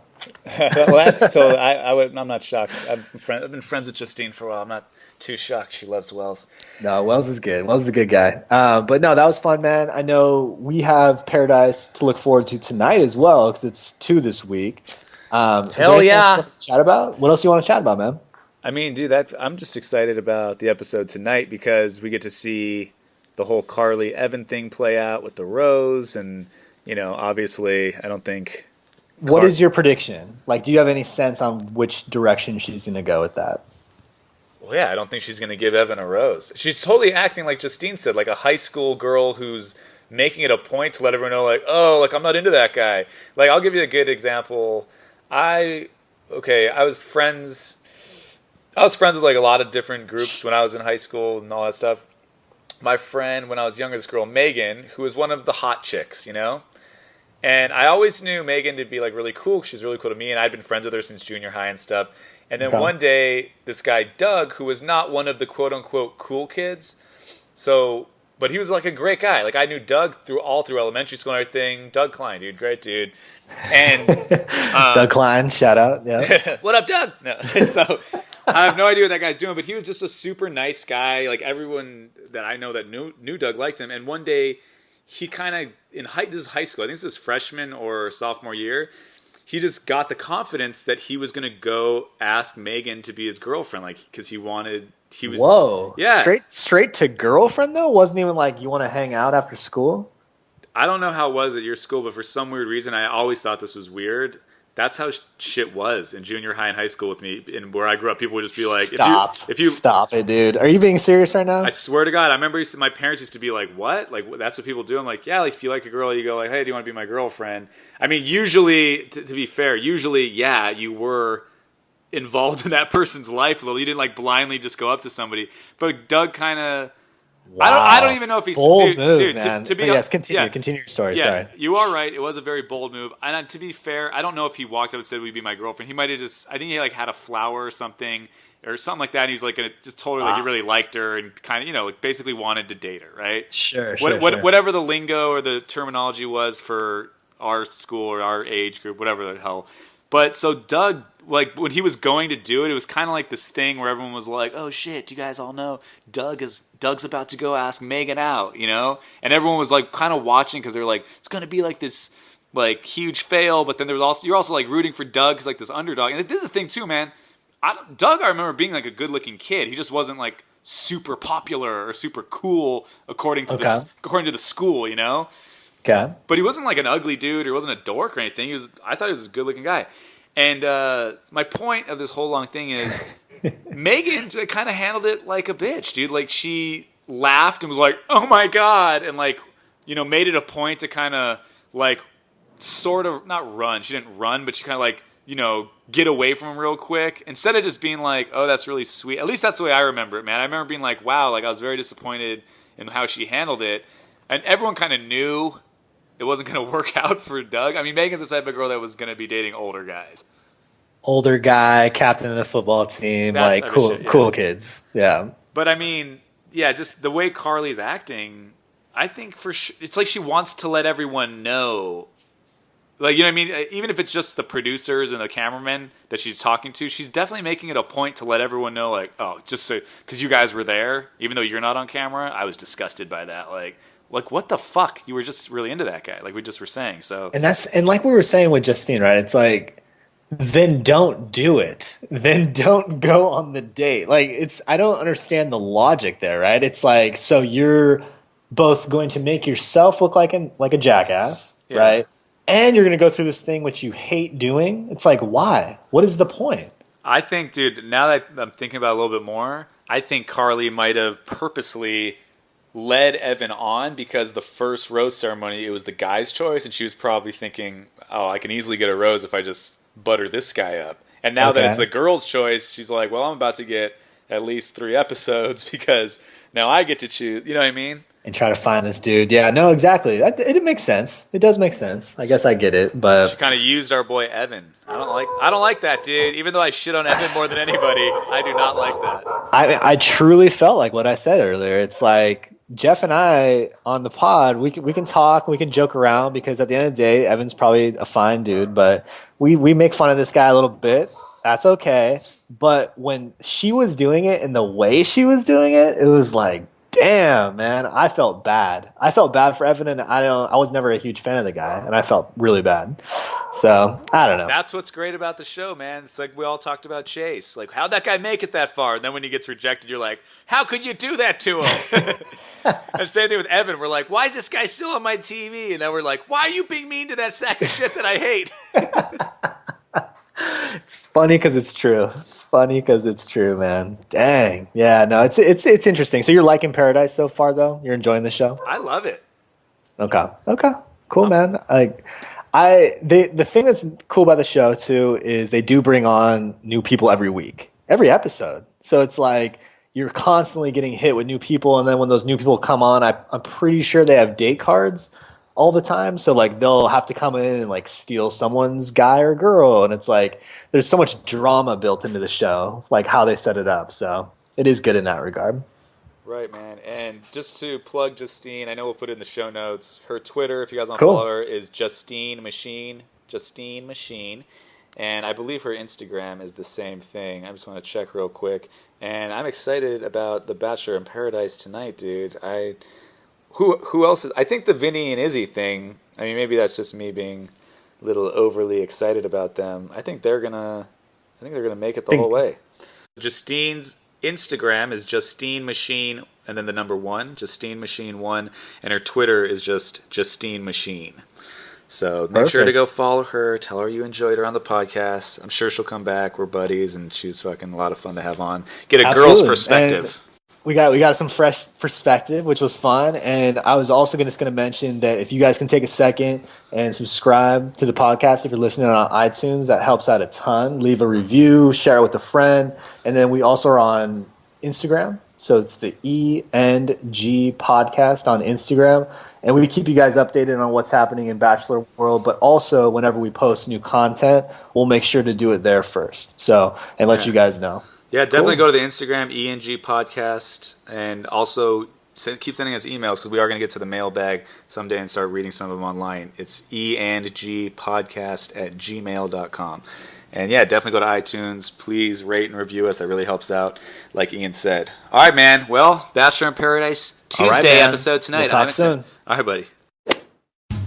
Well, that's totally, I'm not shocked. I've been friends with Justine for a while. I'm not too shocked she loves Wells. No, Wells is good. Wells is a good guy. But no, that was fun, man. I know we have Paradise to look forward to tonight as well because it's 2 this week. Hell yeah. Chat about? What else do you want to chat about, man? I mean, dude, I'm just excited about the episode tonight because we get to see the whole Carly Evan thing play out with the rose, and you know, obviously, I don't think. What is your prediction? Like, do you have any sense on which direction she's going to go with that? Well, yeah, I don't think she's going to give Evan a rose. She's totally acting like Justine said, like a high school girl who's making it a point to let everyone know, like, oh, like I'm not into that guy. Like, I'll give you a good example. I was friends with like a lot of different groups when I was in high school and all that stuff. My friend, when I was younger, this girl, Megan, who was one of the hot chicks, you know? And I always knew Megan to be like really cool. She's really cool to me, and I'd been friends with her since junior high and stuff. And then one day, this guy, Doug, who was not one of the quote-unquote cool kids, but he was like a great guy. Like, I knew Doug through elementary school and everything. Doug Klein, dude, great dude. And Doug Klein, shout out, yeah. What up, Doug? No, so I have no idea what that guy's doing, but he was just a super nice guy. Like, everyone that I know that knew Doug liked him. And one day, he kind of, this is high school, I think this was freshman or sophomore year, he just got the confidence that he was going to go ask Megan to be his girlfriend, like, because he was. Whoa. Yeah. Straight to girlfriend, though? Wasn't even like, you want to hang out after school? I don't know how it was at your school, but for some weird reason, I always thought this was weird. That's how shit was in junior high and high school with me. And where I grew up, people would just be like, Stop it, dude. Are you being serious right now? I swear to God, I remember my parents used to be like, what? Like, that's what people do? I'm like, yeah, like if you like a girl, you go like, hey, do you want to be my girlfriend? I mean, usually, to be fair, yeah, you were involved in that person's life a little. You didn't like blindly just go up to somebody. But Doug kind of... Wow. I don't even know if he's bold move, man. To be yes, continue your story. Yeah, sorry. You are right. It was a very bold move. And to be fair, I don't know if he walked up and said, "Would you be my girlfriend?" He might have just. I think he like had a flower or something like that. And he's like just told her like he really liked her and kind of like basically wanted to date her, right? Sure. Whatever the lingo or the terminology was for our school or our age group, whatever the hell. But so Doug, like when he was going to do it, it was kind of like this thing where everyone was like, "Oh shit, you guys all know Doug's about to go ask Megan out," you know? And everyone was like kind of watching because they're like, it's gonna be like this like huge fail. But then you're also like rooting for Doug as like this underdog. And this is the thing too, man. Doug, I remember being like a good looking kid. He just wasn't like super popular or super cool according to the school, you know? Okay. But he wasn't like an ugly dude or wasn't a dork or anything. I thought he was a good looking guy. And my point of this whole long thing is Megan kind of handled it like a bitch, dude. Like she laughed and was like, "Oh my God," and like, you know, made it a point to kind of like sort of not run. She didn't run, but she kind of like, you know, get away from him real quick instead of just being like, "Oh, that's really sweet." At least that's the way I remember it, man. I remember being like, "Wow," like I was very disappointed in how she handled it, and everyone kind of knew it wasn't going to work out for Doug. I mean, Megan's the type of girl that was going to be dating older guys. Older guy, captain of the football team, That's like cool kids. Yeah. But I mean, yeah, just the way Carly's acting, I think for sure, it's like she wants to let everyone know. Like, you know what I mean? Even if it's just the producers and the cameramen that she's talking to, she's definitely making it a point to let everyone know, like, oh, just so, because you guys were there, even though you're not on camera, I was disgusted by that. Like, what the fuck? You were just really into that guy, like we just were saying. So, and like we were saying with Justine, right? It's like, then don't do it. Then don't go on the date. Like, I don't understand the logic there, right? It's like, so you're both going to make yourself look like a jackass, right? And you're going to go through this thing which you hate doing. It's like, why? What is the point? I think, dude, now that I'm thinking about it a little bit more, I think Carly might have purposely led Evan on because the first rose ceremony, it was the guy's choice, and she was probably thinking, oh, I can easily get a rose if I just butter this guy up. And now that it's the girl's choice, she's like, well, I'm about to get at least 3 episodes because now I get to choose. You know what I mean? And try to find this dude. Yeah, no, exactly. It makes sense. It does make sense. I guess I get it, but she kind of used our boy Evan. I don't like that, dude. Even though I shit on Evan more than anybody, I do not like that. I truly felt like what I said earlier. It's like Jeff and I on the pod, we can talk, we can joke around because at the end of the day, Evan's probably a fine dude, but we make fun of this guy a little bit. That's okay. But when she was doing it and the way she was doing it, it was like, damn, man, I felt bad. I felt bad for Evan, and I was never a huge fan of the guy, and I felt really bad. So, I don't know. That's what's great about the show, man. It's like we all talked about Chase. Like, how'd that guy make it that far? And then when he gets rejected, you're like, how could you do that to him? And same thing with Evan. We're like, why is this guy still on my TV? And then we're like, why are you being mean to that sack of shit that I hate? It's funny because it's true. It's funny because it's true, man. Dang. Yeah, no, it's interesting. So you're liking Paradise so far, though? You're enjoying the show? I love it. Okay. Cool, man. The thing that's cool about the show, too, is they do bring on new people every week, every episode. So it's like you're constantly getting hit with new people, and then when those new people come on, I'm pretty sure they have date cards all the time. So like they'll have to come in and like steal someone's guy or girl, and it's like there's so much drama built into the show, like how they set it up. So it is good in that regard. Right, man. And just to plug Justine, I know we'll put it in the show notes. Her Twitter, if you guys want to follow her, is Justine Machine. And I believe her Instagram is the same thing. I just want to check real quick. And I'm excited about The Bachelor in Paradise tonight, dude. Who else is? I think the Vinny and Izzy thing. I mean, maybe that's just me being a little overly excited about them. I think they're gonna make it the whole way. Justine's Instagram is Justine Machine, and then the number 1, Justine Machine 1, and her Twitter is just Justine Machine. So make sure to go follow her. Tell her you enjoyed her on the podcast. I'm sure she'll come back. We're buddies, and she was fucking a lot of fun to have on. Get a girl's perspective. And we got some fresh perspective, which was fun. And I was also just going to mention that if you guys can take a second and subscribe to the podcast if you're listening on iTunes, that helps out a ton. Leave a review, share it with a friend. And then we also are on Instagram. So it's the E&G podcast on Instagram. And we keep you guys updated on what's happening in Bachelor World. But also, whenever we post new content, we'll make sure to do it there first. So, and let you guys know. Yeah, definitely go to the Instagram, ENG Podcast, and also keep sending us emails because we are going to get to the mailbag someday and start reading some of them online. It's engpodcast@gmail.com. And yeah, definitely go to iTunes. Please rate and review us. That really helps out, like Ian said. All right, man. Well, Bachelor in Paradise Tuesday episode tonight. We'll talk soon. All right, buddy.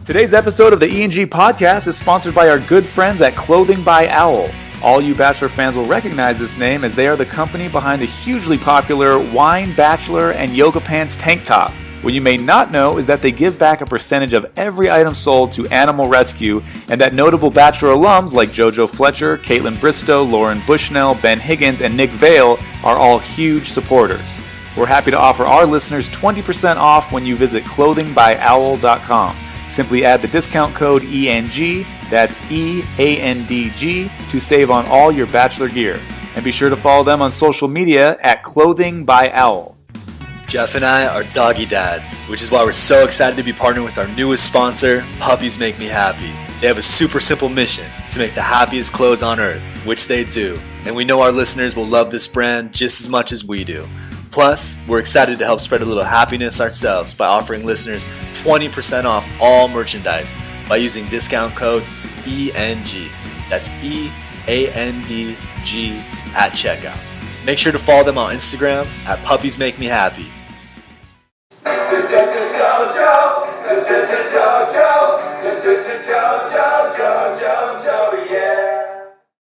Today's episode of the ENG Podcast is sponsored by our good friends at Clothing by Owl. All you Bachelor fans will recognize this name as they are the company behind the hugely popular Wine, Bachelor, and Yoga Pants tank top. What you may not know is that they give back a percentage of every item sold to Animal Rescue, and that notable Bachelor alums like JoJo Fletcher, Caitlin Bristow, Lauren Bushnell, Ben Higgins, and Nick Vale are all huge supporters. We're happy to offer our listeners 20% off when you visit clothingbyowl.com. Simply add the discount code ENG, that's EANDG, to save on all your Bachelor gear. And be sure to follow them on social media at Clothing by Owl. Jeff and I are doggy dads, which is why we're so excited to be partnering with our newest sponsor, Puppies Make Me Happy. They have a super simple mission to make the happiest clothes on earth, which they do. And we know our listeners will love this brand just as much as we do. Plus, we're excited to help spread a little happiness ourselves by offering listeners 20% off all merchandise by using discount code EANDG. That's EANDG at checkout. Make sure to follow them on Instagram at Puppies Make Me Happy. JoJo, JoJo, JoJo, JoJo, JoJo, JoJo.